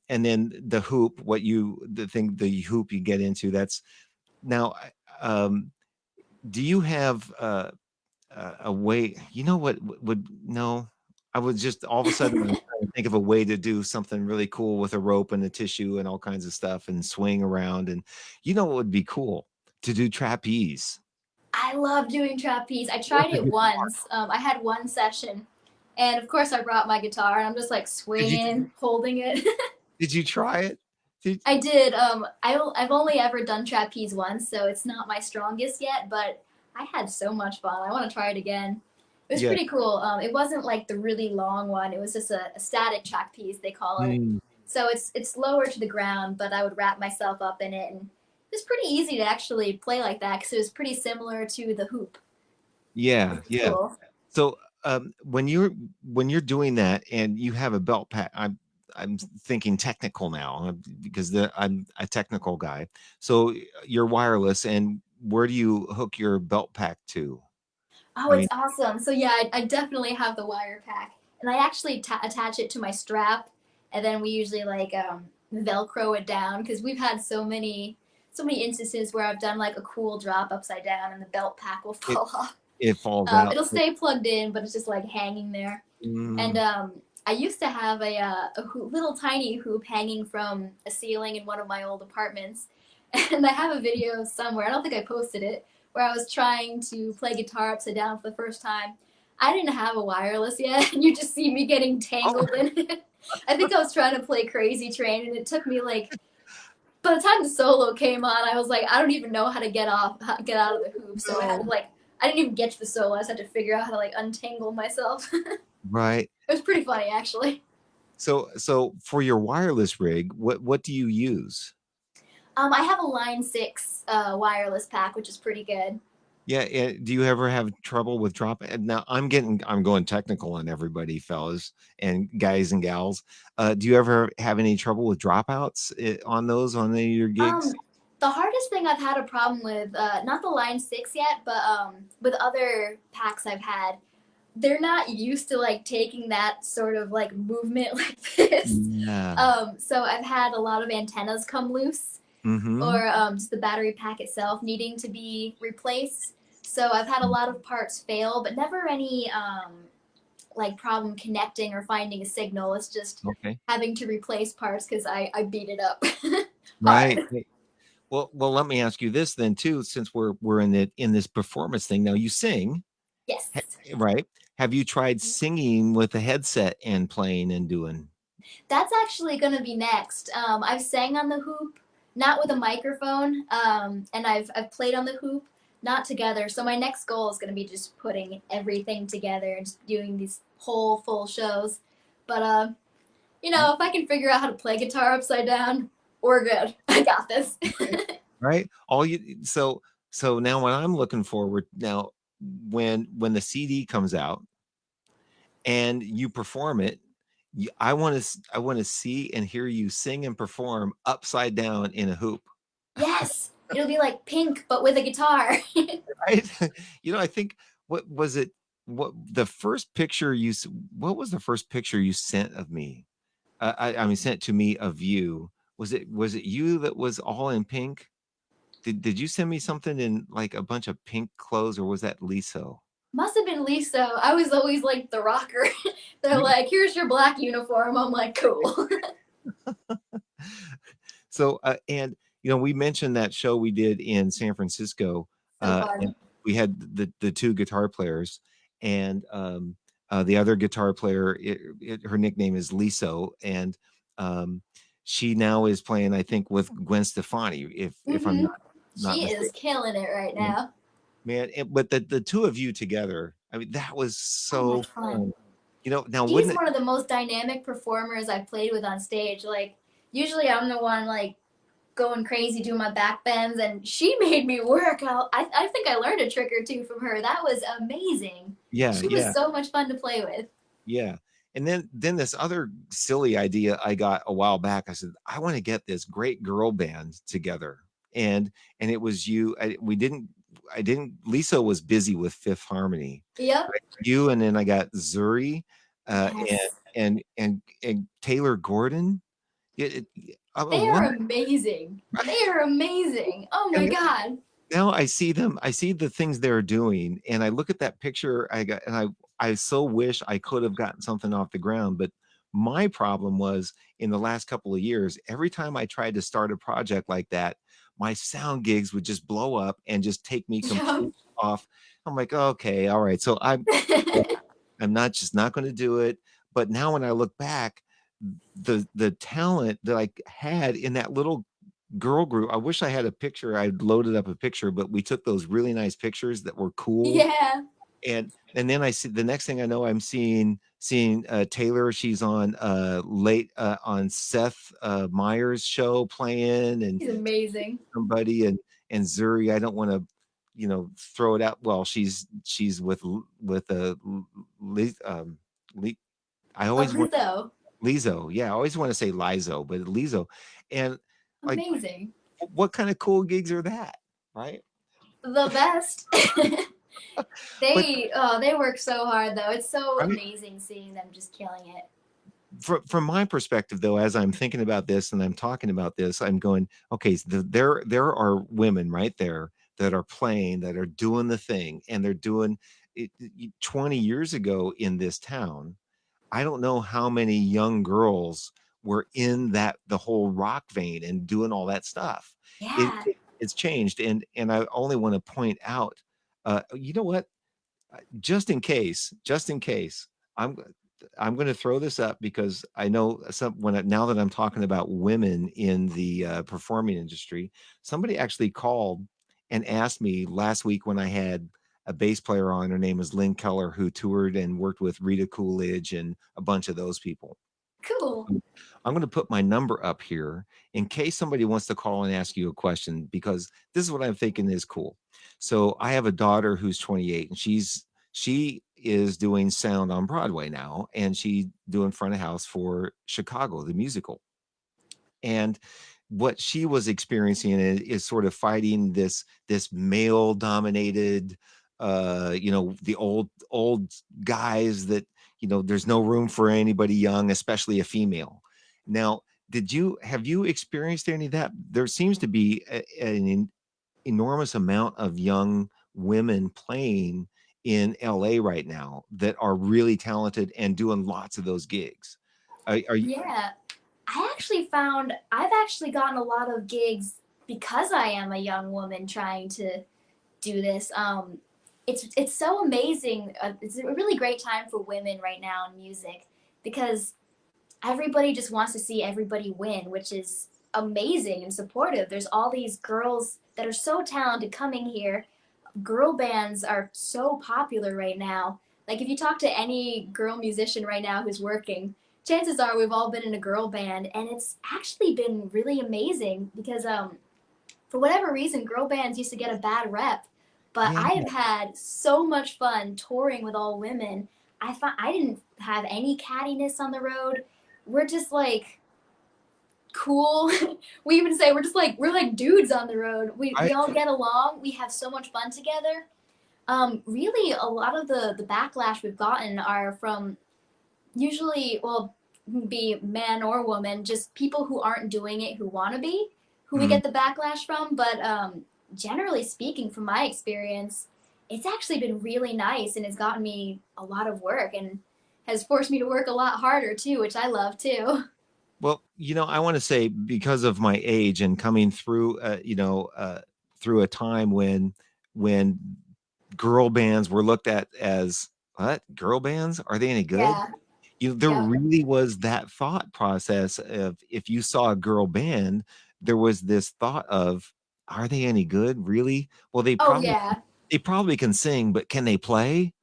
Speaker 1: then the hoop, the hoop you get into, that's now, um, do you have a way? You know what would no? I would just all of a sudden I'm trying to think of a way to do something really cool with a rope and a tissue and all kinds of stuff and swing around. And what would be cool to do trapeze.
Speaker 2: I love doing trapeze. I
Speaker 1: With
Speaker 2: tried
Speaker 1: a
Speaker 2: it
Speaker 1: guitar.
Speaker 2: once. I had one session, and of course, I brought my guitar, and I'm just like
Speaker 1: Did you
Speaker 2: swinging, holding it.
Speaker 1: did you try it? Did,
Speaker 2: I did. I've only ever done trapeze once, so it's not my strongest yet, but I had so much fun. I want to try it again. It was
Speaker 1: yeah.
Speaker 2: pretty cool. It wasn't like the really long one. It was just a static trapeze, they call it.
Speaker 1: Mm,
Speaker 2: So it's lower to the ground, but I would wrap myself up in it, and it was pretty easy to actually play like that because it was pretty similar to the hoop.
Speaker 1: yeah,
Speaker 2: It's
Speaker 1: yeah.
Speaker 2: cool.
Speaker 1: So when you're doing that and you have a belt pack, I'm thinking technical now because I'm a technical guy. So you're wireless, and where do you hook your belt pack to?
Speaker 2: Oh,
Speaker 1: I
Speaker 2: it's
Speaker 1: mean,
Speaker 2: awesome. So yeah, I definitely have the wire pack, and I actually attach it to my strap, and then we usually like Velcro it down because we've had so many instances where I've done like a cool drop upside down and the belt pack will
Speaker 1: it
Speaker 2: fall off.
Speaker 1: it falls out.
Speaker 2: It'll stay plugged in, but it's just like hanging there. And
Speaker 1: Mm,
Speaker 2: I used to have little tiny hoop hanging from a ceiling in one of my old apartments, and I have a video somewhere. I don't think I posted it, where I was trying to play guitar upside down for the first time. I didn't have a wireless yet, and you just see me getting
Speaker 1: oh,
Speaker 2: tangled in it. I think I was trying to play Crazy Train, and it took me like. By the time the solo came on, I was like, I don't even know how to get out of the hoop. So I had to
Speaker 1: no.
Speaker 2: like, I didn't even get to the solo. I just had to figure out how to like untangle myself.
Speaker 1: Right.
Speaker 2: It was pretty funny, actually.
Speaker 1: So for your wireless rig, what do you use?
Speaker 2: I have a Line 6 wireless pack, which is pretty good.
Speaker 1: Yeah, do you ever have trouble with drop? And now I'm going technical on everybody, fellas and guys and gals. Do you ever have any trouble with dropouts on any of your gigs?
Speaker 2: Um, the hardest thing I've had a problem with, not the Line 6 yet, but with other packs I've had, they're not used to like taking that sort of like movement like this.
Speaker 1: Yeah.
Speaker 2: So I've had a lot of antennas come loose.
Speaker 1: Mm-hmm.
Speaker 2: or just the battery pack itself needing to be replaced. So I've had a lot of parts fail, but never any like problem connecting or finding a signal. It's just
Speaker 1: Okay.
Speaker 2: having to replace parts because I beat it up
Speaker 1: Right.
Speaker 2: hard.
Speaker 1: Hey, well, let me ask you this then too, since we're in this performance thing. Now you sing,
Speaker 2: Yes.
Speaker 1: right? Have you tried singing with a headset and playing and doing?
Speaker 2: That's actually going to be next. I've sang on the hoop, not with a microphone, and I've played on the hoop, not together. So my next goal is going to be just putting everything together and just doing these whole full shows. But if I can figure out how to play guitar upside down, we're good. I got this.
Speaker 1: Right. Right? All you so now what I'm looking forward now when the CD comes out and you perform it, I want to see and hear you sing and perform upside down in a hoop.
Speaker 2: Yes, it'll be like Pink, but with a guitar.
Speaker 1: Right? I think what was it what the first picture what was the first picture you sent of me? I mean sent to me of you. Was it you that was all in pink? Did you send me something in, like, a bunch of pink clothes, or was that Liso?
Speaker 2: Must have been Lisa. I was always like the rocker. They're
Speaker 1: You
Speaker 2: like, here's your black uniform. I'm like, cool.
Speaker 1: so, and, we mentioned that show we did in San Francisco,
Speaker 2: So
Speaker 1: and
Speaker 2: fun.
Speaker 1: we had the 2 guitar players, and, the other guitar player, her nickname is Liso, and, um, she now is playing, I think, with Gwen Stefani, if I'm
Speaker 2: Mm-hmm.
Speaker 1: not
Speaker 2: She is
Speaker 1: mistaken.
Speaker 2: killing it right now.
Speaker 1: Man, but the 2 of you together, I mean, that was
Speaker 2: So
Speaker 1: so
Speaker 2: much fun.
Speaker 1: fun. Now
Speaker 2: She's
Speaker 1: wouldn't it
Speaker 2: one of the most dynamic performers I've played with on stage. Like, usually I'm the one like going crazy doing my back bends, and she made me work. I think I learned a trick or two from her. That was amazing.
Speaker 1: Yeah,
Speaker 2: She was
Speaker 1: yeah,
Speaker 2: so much fun to play with.
Speaker 1: yeah, and then this other silly idea I got a while back, I said, "I wanna get this great girl band together," and it was you, I didn't Lisa was busy with Fifth Harmony.
Speaker 2: Yep.
Speaker 1: You, and then I got Zuri, and
Speaker 2: Yes.
Speaker 1: Taylor Gordon.
Speaker 2: They
Speaker 1: What?
Speaker 2: are amazing. They are amazing. Oh my
Speaker 1: And
Speaker 2: god.
Speaker 1: now I see the things they're doing, and I look at that picture I got, and I so wish I could have gotten something off the ground, but my problem was in the last couple of years, every time I tried to start a project like that, my sound gigs would just blow up and just take me
Speaker 2: Yep.
Speaker 1: completely off. I'm like, "Okay, all right." So I'm not just not gonna do it, but now when I look back, the talent that I had in that little girl group, I wish I had a picture, I'd loaded up a picture, but we took those really nice pictures that were cool,
Speaker 2: Yeah.
Speaker 1: and then I see the next thing I know, I'm seeing, Taylor, she's on, on Seth, Meyers' show playing, and
Speaker 2: He's amazing.
Speaker 1: somebody, and Zuri, I don't wanna, throw it out, well, she's with, Li Li I
Speaker 2: Oh,
Speaker 1: always want
Speaker 2: Lizzo.
Speaker 1: Lizo, yeah, I always wanna say Lizo, but Lizo, and, like,
Speaker 2: Amazing.
Speaker 1: what kinda cool gigs are that, right?
Speaker 2: The best.
Speaker 1: But
Speaker 2: they work so hard though. It's so
Speaker 1: right?
Speaker 2: amazing seeing them just killing it.
Speaker 1: From my perspective, though, as I'm thinking about this and I'm talking about this, I'm going, "Okay, so there are women right there that are playing, that are doing the thing, and they're doing it 20 years ago in this town, I don't know how many young girls were in the whole rock vein and doing all that stuff.
Speaker 2: Yeah.
Speaker 1: It's changed, and I only wanna point out, you know what? Just in case, I'm g I'm gonna throw this up because I know now that I'm talking about women in the, performing industry, somebody actually called and asked me last week when I had a bass player on, her name is Lynn Keller, who toured and worked with Rita Coolidge and a bunch of those people.
Speaker 2: Cool.
Speaker 1: I'm gonna put my number up here in case somebody wants to call and ask you a question, because this is what I'm thinking is cool. So I have a daughter who's 28, and she is doing sound on Broadway now, and she doing front of house for Chicago, the musical. And what she was experiencing is sort of fighting this male dominated, the old guys that, there's no room for anybody young, especially a female. Now did you have you experienced any of that? There seems to be an enormous amount of young women playing in LA right now that are really talented and doing lots of those gigs. Are you?
Speaker 2: Yeah, I actually found I've actually gotten a lot of gigs because I am a young woman trying to do this. It's so amazing. It's a really great time for women right now in music because everybody just wants to see everybody win, which is amazing and supportive. There's all these girls that are so talented coming here. Girl bands are so popular right now. Like if you talk to any girl musician right now who's working, chances are we've all been in a girl band, and it's actually been really amazing because for whatever reason, girl bands used to get a bad rep, but
Speaker 1: Yeah.
Speaker 2: I have had so much fun touring with all women. I didn't have any cattiness on the road. We're just like cool. We even say we're like dudes on the road. We
Speaker 1: I
Speaker 2: all get along. We have so much fun together. Really, a lot of the backlash we've gotten are from usually, well, be man or woman, just people who aren't doing it who want to be, who we
Speaker 1: mm,
Speaker 2: get the backlash from. But generally speaking, from my experience, it's actually been really nice and it's gotten me a lot of work and has forced me to work a lot harder too, which I love too.
Speaker 1: well, I want to say because of my age and coming through, through a time when girl bands were looked at as what girl bands? Are they any good?
Speaker 2: Yeah.
Speaker 1: There
Speaker 2: Yep.
Speaker 1: really was that thought process of if you saw a girl band, there was this thought of, are they any good? Really? Well,
Speaker 2: Oh yeah.
Speaker 1: they probably can sing, but can they play?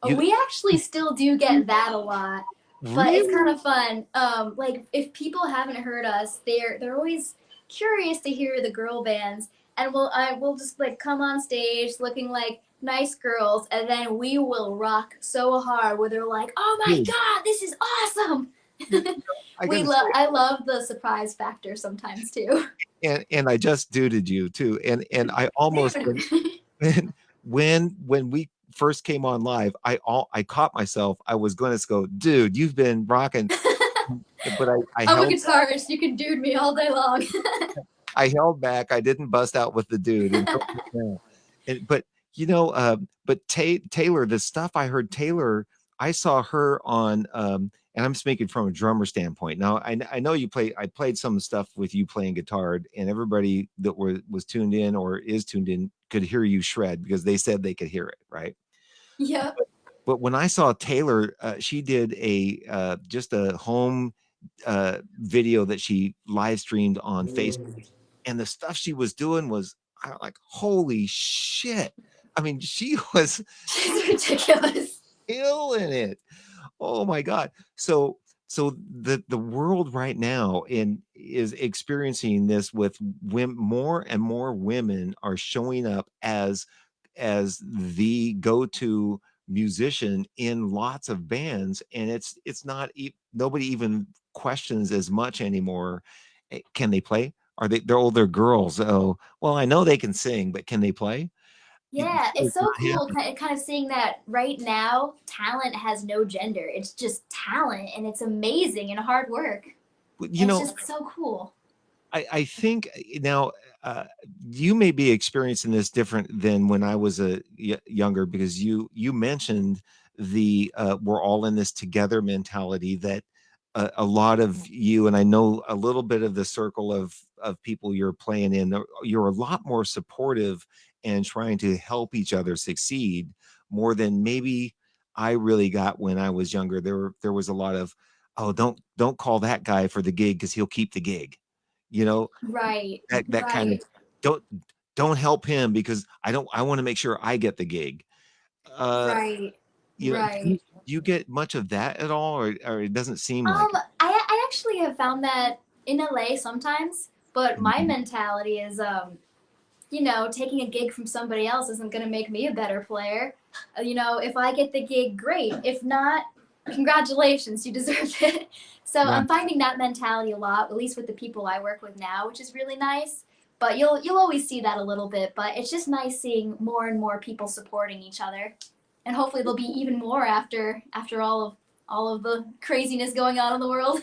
Speaker 2: Oh,
Speaker 1: You
Speaker 2: we actually still do get that a lot, but it's kind
Speaker 1: really?
Speaker 2: of fun. Like if people haven't heard us, they're always curious to hear the girl bands, and we'll just like come on stage looking like nice girls, and then we will rock so hard where they're like, "Oh my
Speaker 1: Dude,
Speaker 2: god, this is awesome!"
Speaker 1: you I
Speaker 2: We
Speaker 1: gotta say,
Speaker 2: love I love the surprise factor sometimes too.
Speaker 1: and I just duded you too, and I almost when when we first came on live, I caught myself. I was going to go, dude, you've been rocking, but I
Speaker 2: I'm a
Speaker 1: held
Speaker 2: guitarist. You can dude me all day long.
Speaker 1: I held back. I didn't bust out with the dude until just now. But but Taylor, the stuff I heard Taylor, I saw her on, and I'm speaking from a drummer standpoint. Now I know I played some stuff with you playing guitar, and everybody that was tuned in or is tuned in could hear you shred because they said they could hear it, right?
Speaker 2: Yep.
Speaker 1: But when I saw Taylor, she did a just a home video that she live streamed on Facebook, and the stuff she was doing was like, holy shit. I mean, she was
Speaker 2: She's ridiculous.
Speaker 1: killing it. Oh my God. So the world right now is experiencing this with more and more women are showing up as the go-to musician in lots of bands, and it's not nobody even questions as much anymore. Can they play? They're older girls? Oh, well, I know they can sing, but can they play?
Speaker 2: Yeah, it's
Speaker 1: It's
Speaker 2: so
Speaker 1: not
Speaker 2: cool
Speaker 1: happening.
Speaker 2: kind of seeing that right now talent has no gender. It's just talent and it's amazing and hard work.
Speaker 1: But,
Speaker 2: It's just so cool.
Speaker 1: I think now uh, you may be experiencing this different than when I was younger, because you mentioned the we're all in this together mentality that a lot of you, and I know a little bit of the circle of people you're playing in, you're a lot more supportive and trying to help each other succeed more than maybe I really got when I was younger. There was a lot of, oh, don't call that guy for the gig because he'll keep the gig, you know,
Speaker 2: Right,
Speaker 1: that kind of,
Speaker 2: right,
Speaker 1: don't don't help him because I want to make sure I get the gig. Uh,
Speaker 2: right,
Speaker 1: do
Speaker 2: right.
Speaker 1: you get much of that at all, or it doesn't seem like it?
Speaker 2: I actually have found that in LA sometimes, but my
Speaker 1: Mhm.
Speaker 2: mentality is taking a gig from somebody else isn't going to make me a better player. If I get the gig, great. If not, congratulations, you deserve it. So
Speaker 1: Right.
Speaker 2: I'm finding that mentality a lot, at least with the people I work with now, which is really nice. But you'll always see that a little bit. But it's just nice seeing more and more people supporting each other, and hopefully there'll be even more after all of the craziness going on in the world.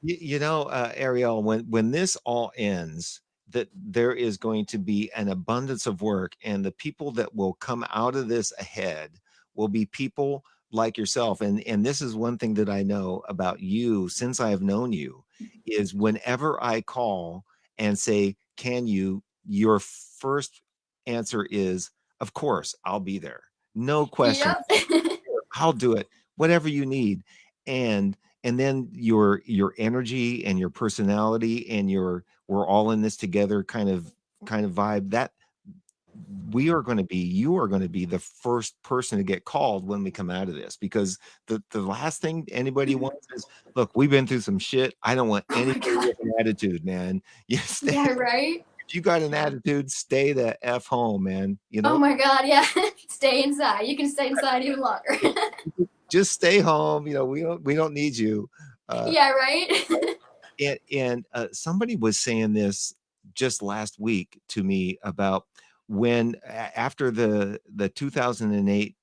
Speaker 1: Ariel, when this all ends, that there is going to be an abundance of work, and the people that will come out of this ahead will be people like yourself. And this is one thing that I know about you since I have known you, is whenever I call and say, "Can you?" Your first answer is, "Of course, I'll be there. No question.
Speaker 2: Yep.
Speaker 1: I'll do it. Whatever you need." And and then your energy and your personality and your "we're all in this together" kind of vibe, that you are going to be the first person to get called when we come out of this, because the last thing anybody wants is, look, we've been through some shit. I don't want
Speaker 2: Oh my
Speaker 1: anybody
Speaker 2: god.
Speaker 1: with an attitude, man. You stay.
Speaker 2: Yeah, right.
Speaker 1: If you got an attitude, stay the f home, man.
Speaker 2: Oh my god, yeah. Stay inside. You can stay inside even longer.
Speaker 1: Just stay home. We don't need you. uh
Speaker 2: Yeah, right.
Speaker 1: and somebody was saying this just last week to me about when after the 2008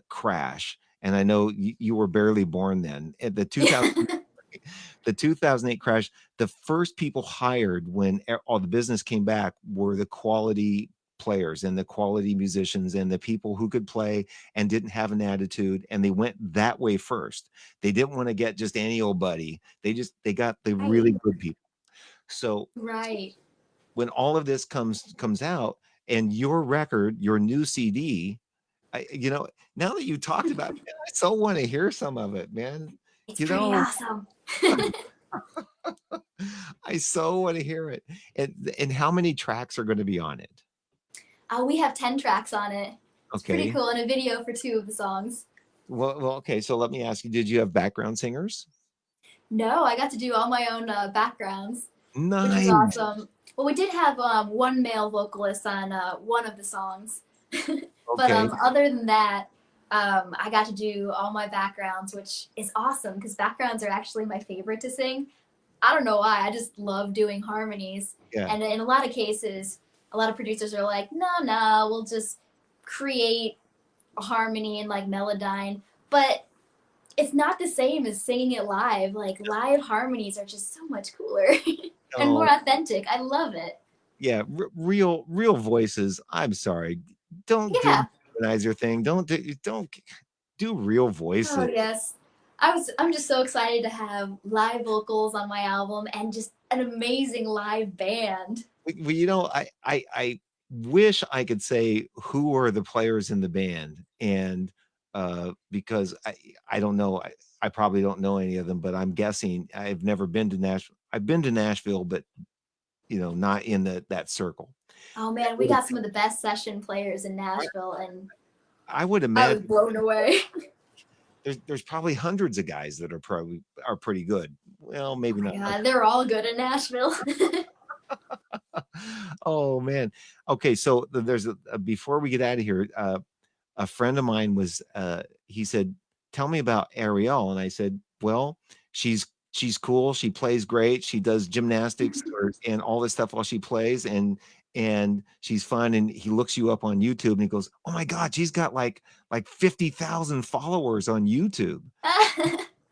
Speaker 1: crash. And I know you were barely born then. At the 2008 crash, the first people hired when all the business came back were the quality players and the quality musicians and the people who could play and didn't have an attitude, and they went that way first. They didn't want to get just any old buddy. They got the
Speaker 2: Right.
Speaker 1: really good people. So
Speaker 2: Right.
Speaker 1: when all of this comes out, and your record, your new CD, now that you talked about it, man, I so want to hear some of it, man.
Speaker 2: It's
Speaker 1: you
Speaker 2: pretty
Speaker 1: know
Speaker 2: awesome.
Speaker 1: I so want to hear it. And how many tracks are going to be on it?
Speaker 2: We have 10 tracks on it. It's pretty
Speaker 1: Okay.
Speaker 2: cool, and a video for 2 of the songs.
Speaker 1: Well, okay. So let me ask you: did you have background singers?
Speaker 2: No, I got to do all my own backgrounds, which was
Speaker 1: Nice.
Speaker 2: awesome. Well, we did have one male vocalist on one of the songs, but
Speaker 1: Okay.
Speaker 2: other than that, I got to do all my backgrounds, which is awesome because backgrounds are actually my favorite to sing. I don't know why. I just love doing harmonies.
Speaker 1: Yeah.
Speaker 2: And in a lot of cases, a lot of producers are like, no, no, we'll just create a harmony and like melodyne. But it's not the same as singing it live. Like live harmonies are just so much cooler and more
Speaker 1: No.
Speaker 2: authentic. I love it.
Speaker 1: Yeah. Real voices. I'm sorry. Don't do the
Speaker 2: Yeah.
Speaker 1: humanizer thing. Don't do real
Speaker 2: Oh
Speaker 1: voices.
Speaker 2: yes. I'm just so excited to have live vocals on my album and just an amazing live band.
Speaker 1: Well, I wish I could say who are the players in the band, and because I don't know. I probably don't know any of them, but I'm guessing. I've never been to Nashville. I've been to Nashville, but not in that circle.
Speaker 2: Oh
Speaker 1: I
Speaker 2: man, we
Speaker 1: would,
Speaker 2: got some of the best session players in Nashville and
Speaker 1: I would
Speaker 2: I was
Speaker 1: imagine
Speaker 2: blown away.
Speaker 1: there's probably hundreds of guys that are pretty good. Well,
Speaker 2: Oh
Speaker 1: maybe
Speaker 2: my
Speaker 1: not.
Speaker 2: god, they're all good in Nashville.
Speaker 1: Oh man. Okay, so there's before we get out of here, a friend of mine he said, "Tell me about Ariel." And I said, "Well, she's cool. She plays great. She does gymnastics and all this stuff while she plays, and she's fun." And he looks you up on YouTube and he goes, "Oh my God, she's got like 50,000 followers on YouTube."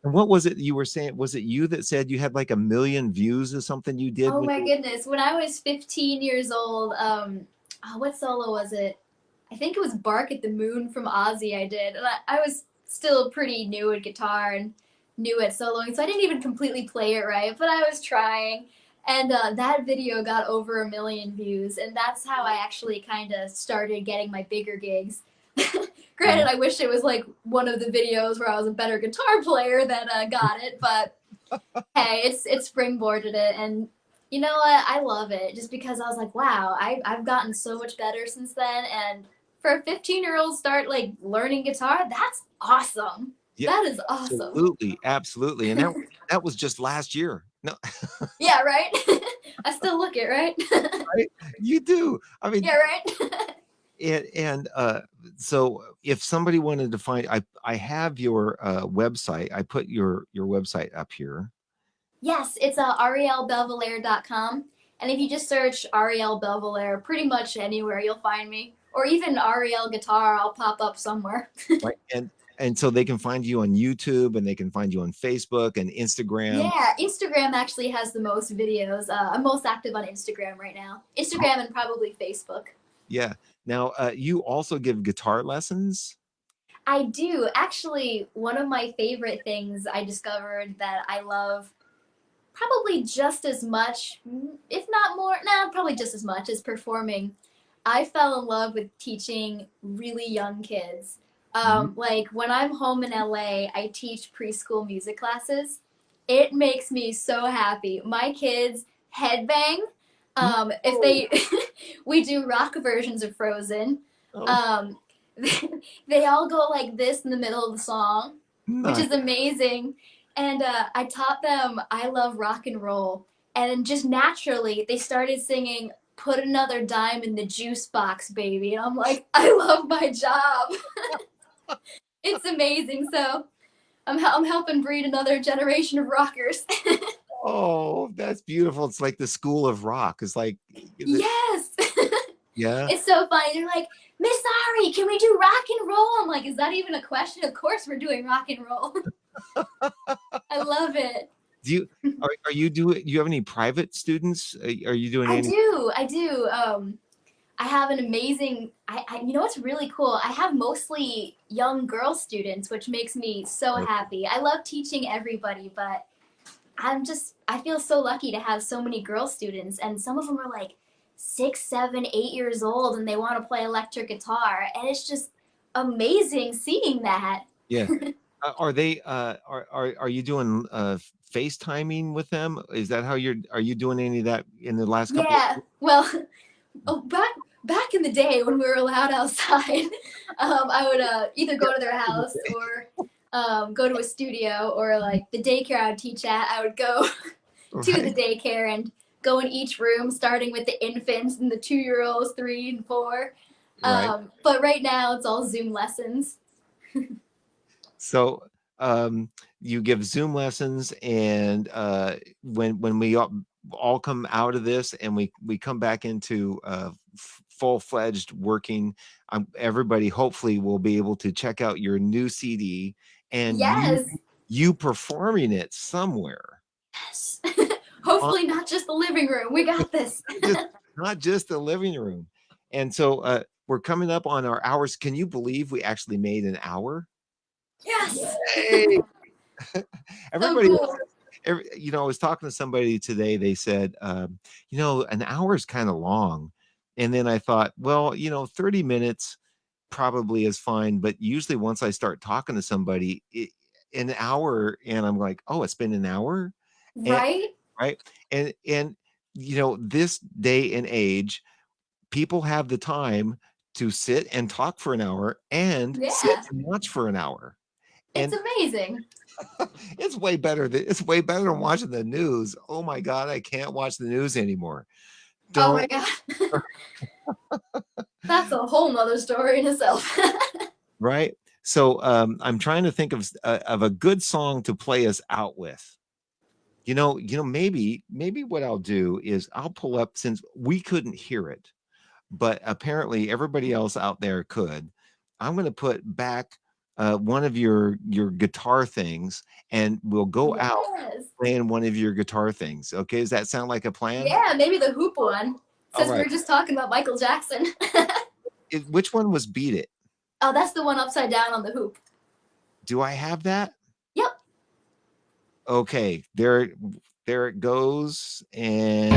Speaker 1: And what was it you were saying? Was it you that said you had like 1 million views or something you did
Speaker 2: Oh
Speaker 1: with
Speaker 2: my
Speaker 1: your?
Speaker 2: goodness. When I was 15 years old, what solo was it? I think it was Bark at the Moon from Ozzy I did. And I was still pretty new at guitar and new at soloing, so I didn't even completely play it right, but I was trying. And that video got over 1 million views, and that's how I actually kind of started getting my bigger gigs. Granted, I wish it was like one of the videos where I was a better guitar player that got it, but hey, it's springboarded it, and you know what? I love it just because I was like, wow, I've gotten so much better since then, and for a 15-year-old start like learning guitar, that's awesome.
Speaker 1: Yeah,
Speaker 2: That is awesome.
Speaker 1: absolutely, absolutely. And that was just last year. No,
Speaker 2: Yeah, right. I still look it right.
Speaker 1: right? You do. I mean,
Speaker 2: Yeah, right.
Speaker 1: and so if somebody wanted to find, I have your website. I put your website up here.
Speaker 2: Yes, it's arielbellvalaire.com, and if you just search Ariel Bellvalaire, pretty much anywhere you'll find me, or even Ariel Guitar, I'll pop up somewhere.
Speaker 1: Right. And so they can find you on YouTube and they can find you on Facebook and Instagram.
Speaker 2: Yeah, Instagram actually has the most videos. I'm most active on Instagram right now. Instagram and probably Facebook.
Speaker 1: Yeah. Now, you also give guitar lessons.
Speaker 2: I do. Actually, one of my favorite things I discovered that I love probably just as much, if not more, nah, probably just as much as performing. I fell in love with teaching really young kids.
Speaker 1: Mhm.
Speaker 2: Like when I'm home in LA, I teach preschool music classes. It makes me so happy. My kids headbang. If
Speaker 1: Oh,
Speaker 2: they, we do rock versions of Frozen.
Speaker 1: oh,
Speaker 2: Um, they all go like this in the middle of the song, which
Speaker 1: nice.
Speaker 2: is amazing. And I taught them I love rock and roll. And just naturally, they started singing "Put Another Dime in the Juice Box, Baby." And I'm like, I love my job. It's amazing. So I'm helping breed another generation of rockers.
Speaker 1: Oh, that's beautiful. It's like the school of rock. It's like,
Speaker 2: Yes.
Speaker 1: yeah,
Speaker 2: It's so funny. They're like, Miss Ari, can we do rock and roll? I'm like, is that even a question? Of course we're doing rock and roll. I love it.
Speaker 1: do you are you do you have any private students? Are you doing
Speaker 2: I
Speaker 1: any?
Speaker 2: do. I do. I have an amazing. You know what's really cool? I have mostly young girl students, which makes me so happy. I love teaching everybody, but I feel so lucky to have so many girl students, and some of them are like 6, 7, 8 years old, and they want to play electric guitar, and it's just amazing seeing that.
Speaker 1: Yeah. Are they are you doing FaceTiming with them? Is that how are you doing any of that in the last couple of
Speaker 2: Yeah. Well, oh, back in the day when we were allowed outside, I would either go to their house or go to a studio, or like the daycare I would teach at, I would go to the
Speaker 1: right?
Speaker 2: daycare and go in each room, starting with the infants and the 2-year-olds, 3 and 4.
Speaker 1: Right.
Speaker 2: But right now it's all Zoom lessons.
Speaker 1: So you give Zoom lessons, and when we all come out of this and we come back into full-fledged working, everybody hopefully will be able to check out your new CD and
Speaker 2: Yes.
Speaker 1: you performing it somewhere.
Speaker 2: Yes.
Speaker 1: On,
Speaker 2: Hopefully not just the living room. We got this.
Speaker 1: just, not just the living room. And so we're coming up on our hours. Can you believe we actually made an hour?
Speaker 2: Yes.
Speaker 1: Yay!
Speaker 2: So
Speaker 1: Everybody else,
Speaker 2: cool.
Speaker 1: I was talking to somebody today. They said, an hour is kind of long. And then I thought, well, 30 minutes probably is fine. But usually once I start talking to somebody, an hour, and I'm like, oh, it's been an hour. And
Speaker 2: Right?
Speaker 1: right. And this day and age, people have the time to sit and talk for an hour and sit
Speaker 2: Yeah.
Speaker 1: and watch for an hour.
Speaker 2: It's
Speaker 1: And
Speaker 2: amazing.
Speaker 1: it's way better than watching the news. Oh my God, I can't watch the news anymore.
Speaker 2: Oh my
Speaker 1: Don't
Speaker 2: god. That's a whole nother story in itself.
Speaker 1: right? So I'm trying to think of a good song to play us out with. Maybe what I'll do is I'll pull up, since we couldn't hear it, but apparently everybody else out there could. I'm going to put back one of your guitar things, and we'll go out
Speaker 2: Yes.
Speaker 1: playing one of your guitar things. Okay, does that sound like a plan?
Speaker 2: Yeah, maybe the hoop one.
Speaker 1: All
Speaker 2: Since we
Speaker 1: right.
Speaker 2: were just talking about Michael Jackson.
Speaker 1: Which one was Beat It?
Speaker 2: Oh, that's the one upside down on the hoop.
Speaker 1: Do I have that?
Speaker 2: Yep.
Speaker 1: Okay, there it goes, and